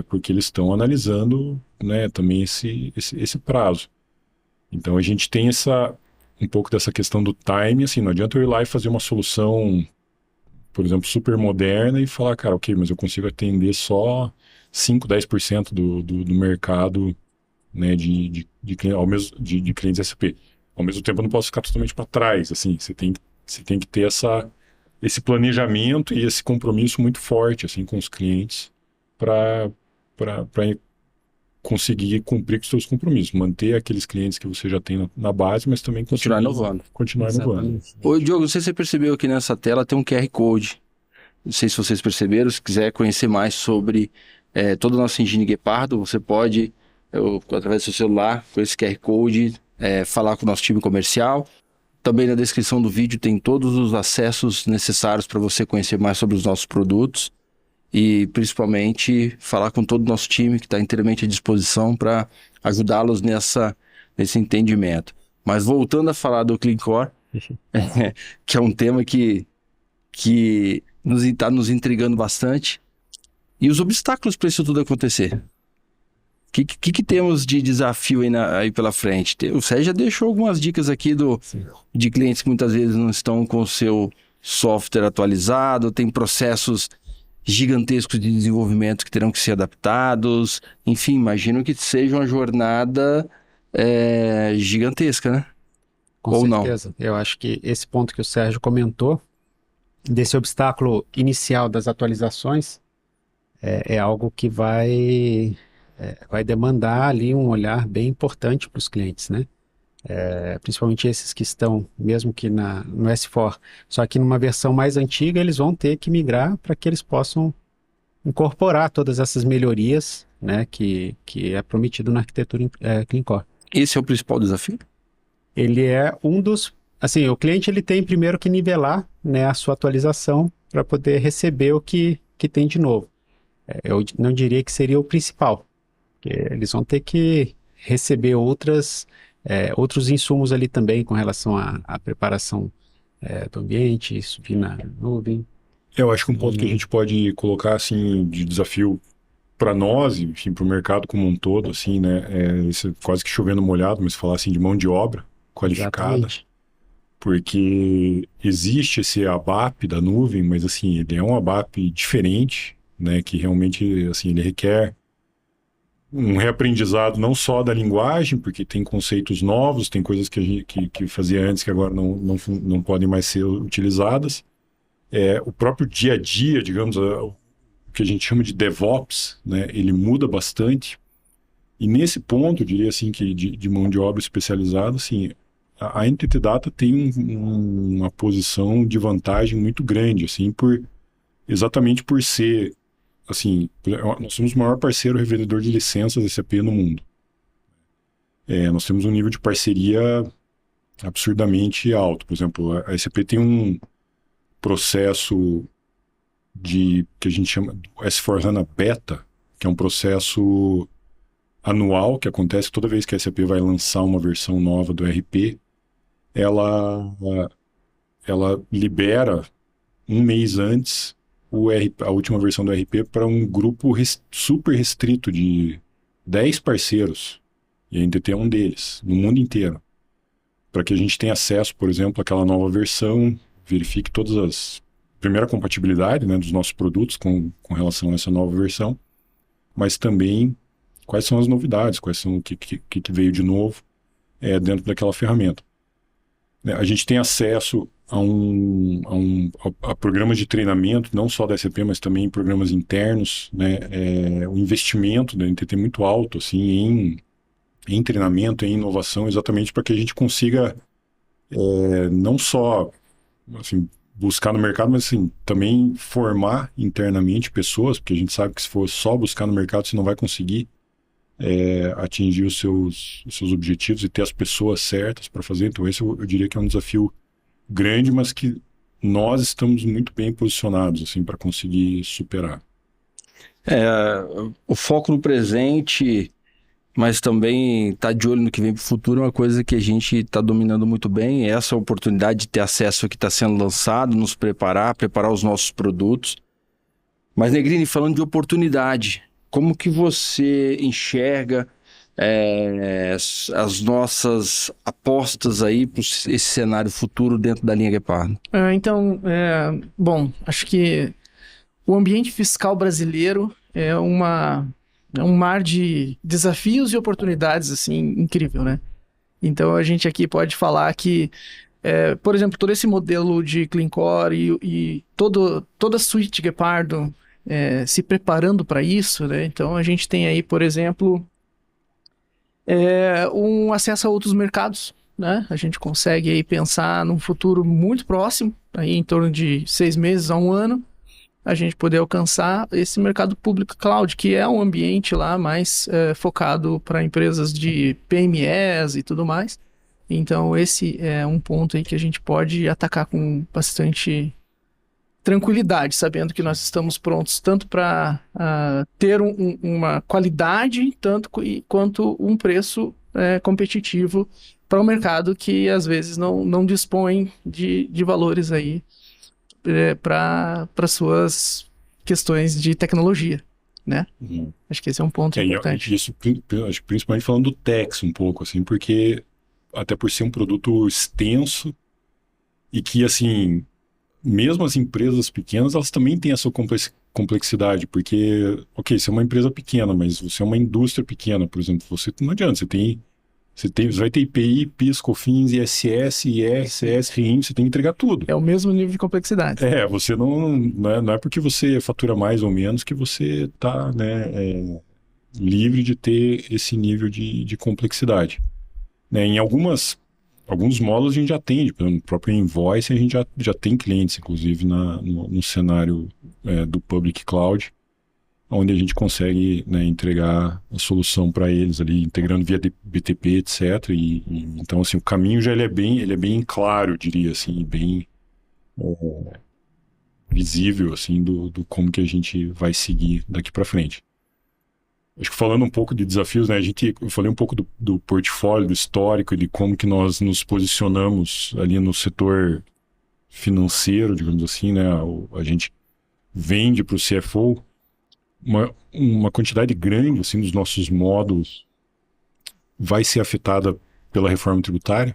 porque eles estão analisando, né, também esse prazo. Então a gente tem um pouco dessa questão do time, assim, não adianta eu ir lá e fazer uma solução, por exemplo, super moderna e falar, cara, ok, mas eu consigo atender só 5, 10% do mercado, né, de clientes SAP. Ao mesmo tempo, eu não posso ficar totalmente para trás, assim, você tem que ter esse planejamento e esse compromisso muito forte, assim, com os clientes para conseguir cumprir com os seus compromissos, manter aqueles clientes que você já tem na base, mas também Continuar inovando. Continuar inovando. Ô, Diogo, não sei se você percebeu aqui nessa tela tem um QR Code. Não sei se vocês perceberam, se quiser conhecer mais sobre toda a nossa engine Guepardo, você pode, através do seu celular, com esse QR Code, falar com o nosso time comercial. Também na descrição do vídeo tem todos os acessos necessários para você conhecer mais sobre os nossos produtos e principalmente falar com todo o nosso time que está inteiramente à disposição para ajudá-los nesse entendimento. Mas voltando a falar do Clean Core, que é um tema que está nos intrigando bastante, e os obstáculos para isso tudo acontecer. O que temos de desafio aí pela frente? O Sérgio já deixou algumas dicas aqui de clientes que muitas vezes não estão com o seu software atualizado, tem processos gigantescos de desenvolvimento que terão que ser adaptados. Enfim, imagino que seja uma jornada gigantesca, né? Com certeza. Eu acho que esse ponto que o Sérgio comentou, desse obstáculo inicial das atualizações, é algo que vai demandar ali um olhar bem importante para os clientes, né? Principalmente esses que estão, mesmo que no S4, só que numa versão mais antiga, eles vão ter que migrar para que eles possam incorporar todas essas melhorias, né, que é prometido na arquitetura Clean Core. Esse é o principal desafio? Ele é um dos... Assim, o cliente ele tem primeiro que nivelar, né, a sua atualização para poder receber o que tem de novo. Eu não diria que seria o principal, porque eles vão ter que receber outros insumos ali também com relação à preparação do ambiente, subir na nuvem. Eu acho que um ponto que a gente pode colocar assim de desafio para nós, enfim, para o mercado como um todo, assim, né, isso quase que chovendo molhado, mas falar assim de mão de obra qualificada. Exatamente. Porque existe esse ABAP da nuvem, mas assim, ele é um ABAP diferente, né, que realmente, assim, ele requer um reaprendizado não só da linguagem, porque tem conceitos novos, tem coisas que fazia antes que agora não podem mais ser utilizadas. O próprio dia a dia, digamos, o que a gente chama de DevOps, né, ele muda bastante. E nesse ponto, eu diria assim, que de mão de obra especializada, assim, a NTT Data tem uma posição de vantagem muito grande, assim, exatamente por ser, assim, nós somos o maior parceiro revendedor de licenças SAP no mundo. Nós temos um nível de parceria absurdamente alto. Por exemplo, a SAP tem um processo que a gente chama do S/4HANA Beta, que é um processo anual que acontece toda vez que a SAP vai lançar uma versão nova do ERP, ela libera um mês antes a última versão do ERP para um grupo super restrito de 10 parceiros, e a NTT é um deles, no mundo inteiro, para que a gente tenha acesso, por exemplo, àquela nova versão, verifique todas as primeira compatibilidade, né, dos nossos produtos com relação a essa nova versão, mas também quais são as novidades, quais são o que veio de novo dentro daquela ferramenta. A gente tem acesso a programas de treinamento, não só da SAP, mas também programas internos, né? O investimento da NTT é muito alto assim, em treinamento, em inovação, exatamente para que a gente consiga não só assim, buscar no mercado, mas assim, também formar internamente pessoas, porque a gente sabe que se for só buscar no mercado, você não vai conseguir atingir os seus objetivos e ter as pessoas certas para fazer. Então esse eu diria que é um desafio grande, mas que nós estamos muito bem posicionados assim, para conseguir superar. O foco no presente, mas também estar de olho no que vem para o futuro é uma coisa que a gente está dominando muito bem. Essa oportunidade de ter acesso ao que está sendo lançado, nos preparar os nossos produtos. Mas, Negrini, falando de oportunidade, como que você enxerga as nossas apostas aí para esse cenário futuro dentro da linha Guepardo? Bom, acho que o ambiente fiscal brasileiro é um mar de desafios e oportunidades, assim, incrível, né? Então, a gente aqui pode falar que, por exemplo, todo esse modelo de Clean Core e toda a suíte Guepardo se preparando para isso, né? Então, a gente tem aí, por exemplo, um acesso a outros mercados, né? A gente consegue aí pensar num futuro muito próximo, aí em torno de 6 meses a 1 ano, a gente poder alcançar esse mercado público cloud, que é um ambiente lá mais focado para empresas de PMEs e tudo mais. Então, esse é um ponto aí que a gente pode atacar com bastante tranquilidade, sabendo que nós estamos prontos tanto para ter uma qualidade quanto um preço competitivo para um mercado que às vezes não dispõe de valores aí para suas questões de tecnologia, né? Uhum. Acho que esse é um ponto importante. Isso, acho que principalmente falando do Tex um pouco, assim, porque até por ser um produto extenso e que, assim, mesmo as empresas pequenas, elas também têm a sua complexidade, porque, ok, você é uma empresa pequena, mas você é uma indústria pequena, por exemplo, você não adianta, você vai ter IPI, PIS, COFINS, ISS, IR, CS, RIM, você tem que entregar tudo. É o mesmo nível de complexidade. Você não é porque você fatura mais ou menos que você está livre de ter esse nível de complexidade. Né? Em alguns módulos a gente já atende, por exemplo, no próprio Invoice a gente já tem clientes, inclusive, no cenário do Public Cloud, onde a gente consegue, né, entregar a solução para eles ali, integrando via BTP, etc. Então, assim, o caminho já ele é bem claro, eu diria, assim, bem visível, assim, do como que a gente vai seguir daqui para frente. Acho que falando um pouco de desafios, né, eu falei um pouco do portfólio, do histórico, de como que nós nos posicionamos ali no setor financeiro, digamos assim, né, a gente vende para o CFO uma quantidade grande assim, dos nossos módulos vai ser afetada pela reforma tributária.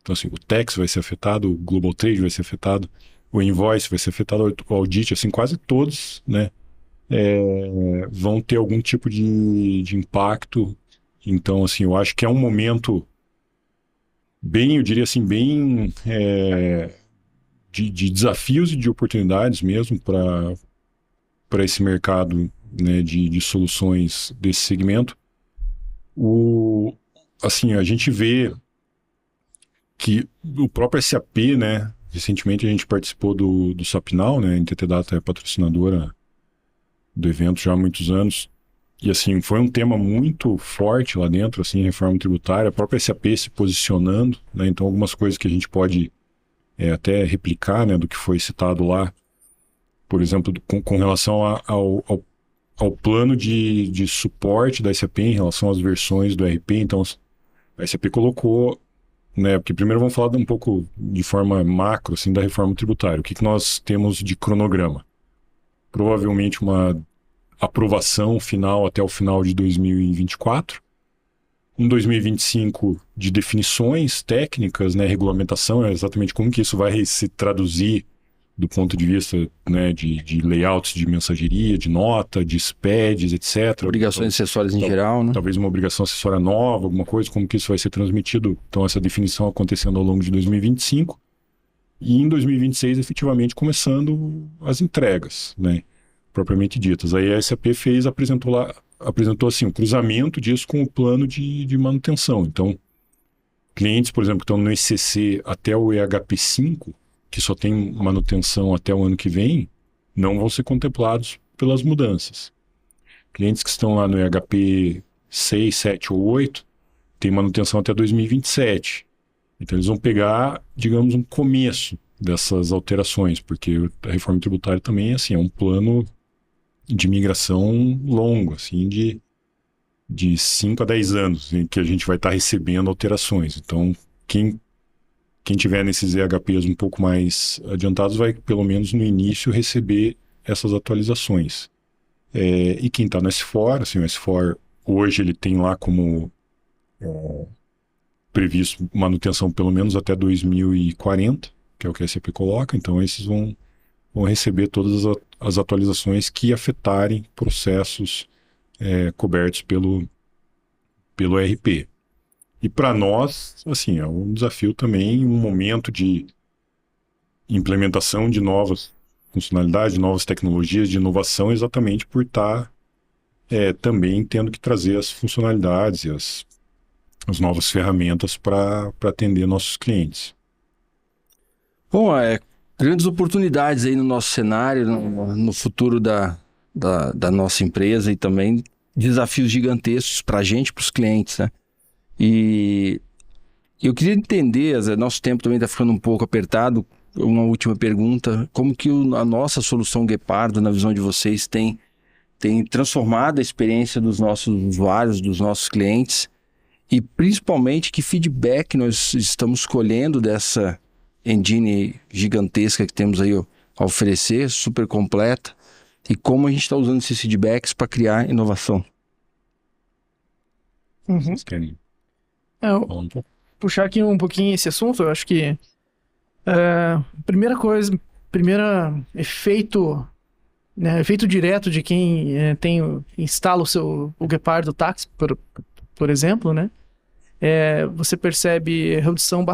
Então, assim, o Tex vai ser afetado, o Global Trade vai ser afetado, o Invoice vai ser afetado, o Audit, assim, quase todos, né, vão ter algum tipo de impacto. Então, assim, eu acho que é um momento bem, eu diria assim, bem de desafios e de oportunidades mesmo para esse mercado, né, de soluções desse segmento. Assim, a gente vê que o próprio SAP, né, recentemente a gente participou do SAP Now, né, a NTT Data é patrocinadora do evento já há muitos anos, e assim, foi um tema muito forte lá dentro, assim, reforma tributária, a própria SAP se posicionando, né, então algumas coisas que a gente pode até replicar, né, do que foi citado lá, por exemplo, com relação ao plano de suporte da SAP em relação às versões do ERP. Então, a SAP colocou, né, porque primeiro vamos falar um pouco de forma macro, assim, da reforma tributária. O que nós temos de cronograma? Provavelmente uma aprovação final até o final de 2024. Em 2025, de definições técnicas, né, regulamentação, é exatamente como que isso vai se traduzir do ponto de vista, né, de layouts de mensageria, de nota, de SPEDs, etc. Obrigações acessórias em geral, né? Talvez uma obrigação acessória nova, alguma coisa, como que isso vai ser transmitido. Então, essa definição acontecendo ao longo de 2025. E em 2026, efetivamente, começando as entregas, né, propriamente ditas. Aí a SAP apresentou assim, um cruzamento disso com o plano de manutenção. Então, clientes, por exemplo, que estão no ECC até o EHP5, que só tem manutenção até o ano que vem, não vão ser contemplados pelas mudanças. Clientes que estão lá no EHP 6, 7 ou 8, tem manutenção até 2027. Então, eles vão pegar, digamos, um começo dessas alterações, porque a reforma tributária também assim, é um plano de migração longo, assim, de 5 a 10 anos, em que a gente vai estar recebendo alterações. Então, quem tiver nesses EHPs um pouco mais adiantados vai, pelo menos no início, receber essas atualizações. E quem está no S4, assim, o S4 hoje ele tem lá como previsto manutenção pelo menos até 2040, que é o que a SAP coloca, então esses vão receber todas as atualizações que afetarem processos cobertos pelo ERP. E para nós, assim, é um desafio também, um momento de implementação de novas funcionalidades, de novas tecnologias, de inovação, exatamente por estar também tendo que trazer as funcionalidades e as novas ferramentas para atender nossos clientes. Bom, grandes oportunidades aí no nosso cenário, no futuro da nossa empresa e também desafios gigantescos para a gente, para os clientes, né? E eu queria entender, nosso tempo também está ficando um pouco apertado, uma última pergunta, como que a nossa solução Guepardo, na visão de vocês, tem transformado a experiência dos nossos usuários, dos nossos clientes, e principalmente que feedback nós estamos colhendo dessa engine gigantesca que temos aí a oferecer, super completa, e como a gente está usando esses feedbacks para criar inovação. Vocês querem? Puxar aqui um pouquinho esse assunto, eu acho que primeiro efeito, né, efeito direto de quem instala o Guepardo Tax, por exemplo, né? Você percebe redução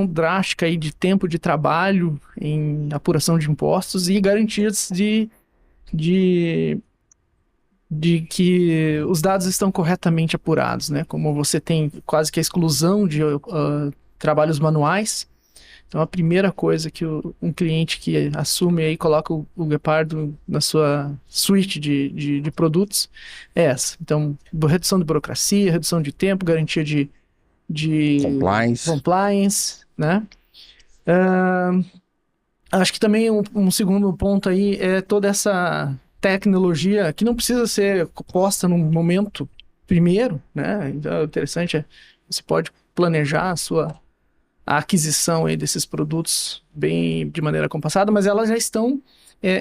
drástica aí de tempo de trabalho em apuração de impostos e garantias de que os dados estão corretamente apurados, né? Como você tem quase que a exclusão de trabalhos manuais. Então, a primeira coisa que um cliente que assume aí, coloca o Guepardo na sua suite de produtos é essa. Então, redução de burocracia, redução de tempo, garantia de compliance, né? Acho que também um segundo ponto aí é toda essa tecnologia que não precisa ser posta no momento primeiro, né? Então, o interessante você pode planejar a aquisição aí desses produtos bem de maneira compassada, mas elas já estão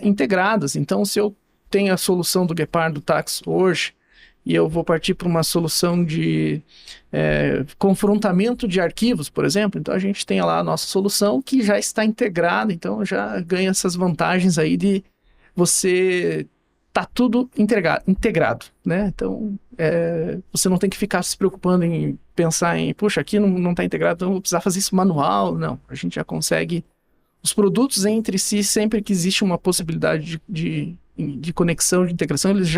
integradas. Então, se eu tenho a solução do Guepardo Tax hoje e eu vou partir para uma solução de confrontamento de arquivos, por exemplo, então a gente tem lá a nossa solução que já está integrada, então já ganha essas vantagens aí de você tá tudo integrado, né? Então, você não tem que ficar se preocupando em pensar em, puxa, aqui não tá integrado, então eu vou precisar fazer isso manual. Não, a gente já consegue. Os produtos entre si, sempre que existe uma possibilidade de conexão, de integração, eles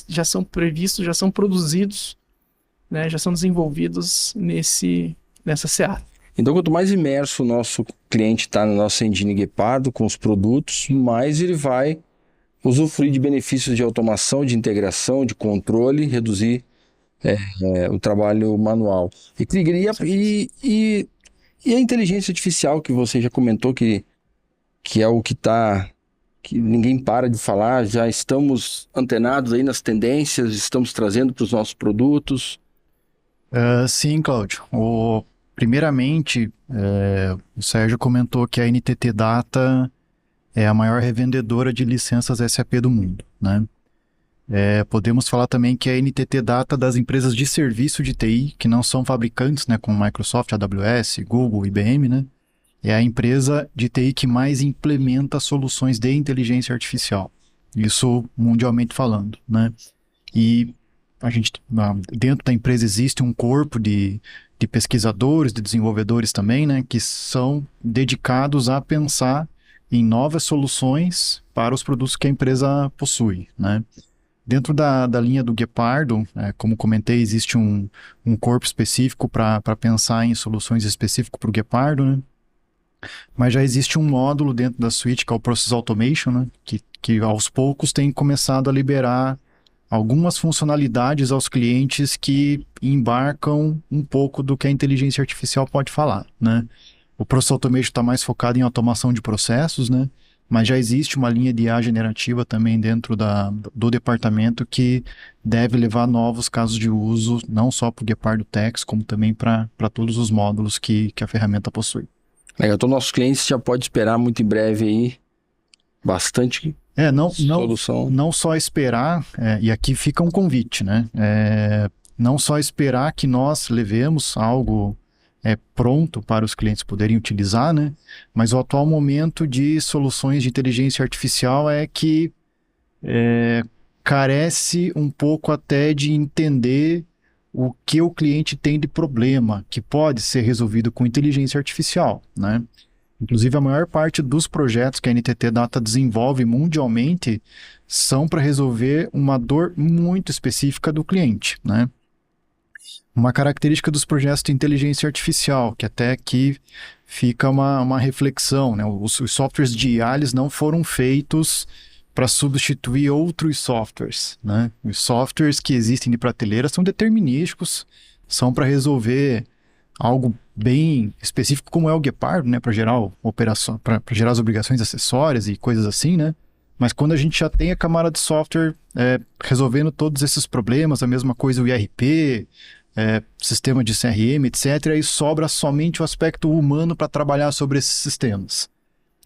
já são previstos, já são produzidos, né? Já são desenvolvidos nessa seara. Então, quanto mais imerso o nosso cliente está na nossa engine Guepardo com os produtos, mais ele vai usufruir de benefícios de automação, de integração, de controle, reduzir o trabalho manual. E a inteligência artificial que você já comentou que é o que que ninguém para de falar, já estamos antenados aí nas tendências, estamos trazendo para os nossos produtos. Sim, Cláudio. Primeiramente, o Sérgio comentou que a NTT Data é a maior revendedora de licenças SAP do mundo, né? Podemos falar também que a NTT Data das empresas de serviço de TI, que não são fabricantes, né, como Microsoft, AWS, Google, IBM, né? É a empresa de TI que mais implementa soluções de inteligência artificial. Isso mundialmente falando, né? E dentro da empresa existe um corpo de pesquisadores, de desenvolvedores também, né? Que são dedicados a pensar em novas soluções para os produtos que a empresa possui, né? Dentro da linha do Guepardo, como comentei, existe um corpo específico para pensar em soluções específicas para o Guepardo, né? Mas já existe um módulo dentro da suite, que é o Process Automation, né? Que aos poucos tem começado a liberar algumas funcionalidades aos clientes que embarcam um pouco do que a inteligência artificial pode falar, né? O Process Automation está mais focado em automação de processos, né? Mas já existe uma linha de IA generativa também dentro do departamento que deve levar novos casos de uso, não só para o Guepardo Tex, como também para todos os módulos que a ferramenta possui. Legal, então nossos clientes já podem esperar muito em breve aí bastante solução. Não só esperar, e aqui fica um convite, né? Não só esperar que nós levemos algo pronto para os clientes poderem utilizar, né? Mas o atual momento de soluções de inteligência artificial é que carece um pouco até de entender o que o cliente tem de problema, que pode ser resolvido com inteligência artificial, né? Inclusive, a maior parte dos projetos que a NTT Data desenvolve mundialmente são para resolver uma dor muito específica do cliente, né? Uma característica dos projetos de inteligência artificial, que até aqui fica uma reflexão, né? Os softwares de IA eles não foram feitos para substituir outros softwares, né? Os softwares que existem de prateleira são determinísticos, são para resolver algo bem específico, como é o Guepardo, né? Para gerar operação, para gerar as obrigações acessórias e coisas assim, né? Mas quando a gente já tem a camada de software resolvendo todos esses problemas, a mesma coisa o IRP, sistema de CRM, etc., aí sobra somente o aspecto humano para trabalhar sobre esses sistemas.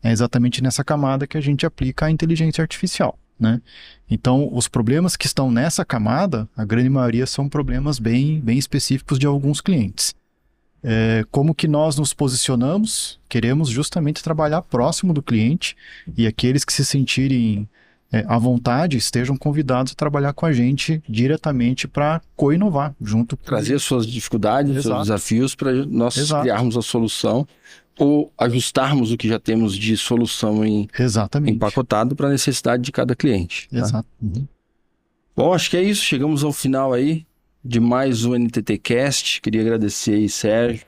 É exatamente nessa camada que a gente aplica a inteligência artificial, né? Então, os problemas que estão nessa camada, a grande maioria são problemas bem específicos de alguns clientes. Como que nós nos posicionamos? Queremos justamente trabalhar próximo do cliente e aqueles que se sentirem à vontade estejam convidados a trabalhar com a gente diretamente para co-inovar junto. Trazer suas dificuldades, Exato. seus desafios para nós Exato. criarmos a solução ou ajustarmos o que já temos de solução Exatamente. empacotado para a necessidade de cada cliente. Tá? Exato. Uhum. Bom, acho que é isso. Chegamos ao final aí de mais um NTT Cast. Queria agradecer aí Sérgio,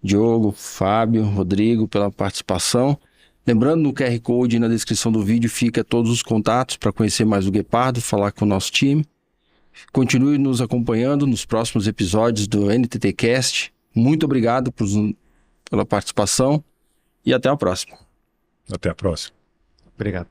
Diogo, Fábio, Rodrigo pela participação. Lembrando, no QR Code na descrição do vídeo fica todos os contatos para conhecer mais o Guepardo, falar com o nosso time. Continue nos acompanhando nos próximos episódios do NTT Cast. Muito obrigado pela participação e até a próxima. Até a próxima. Obrigado.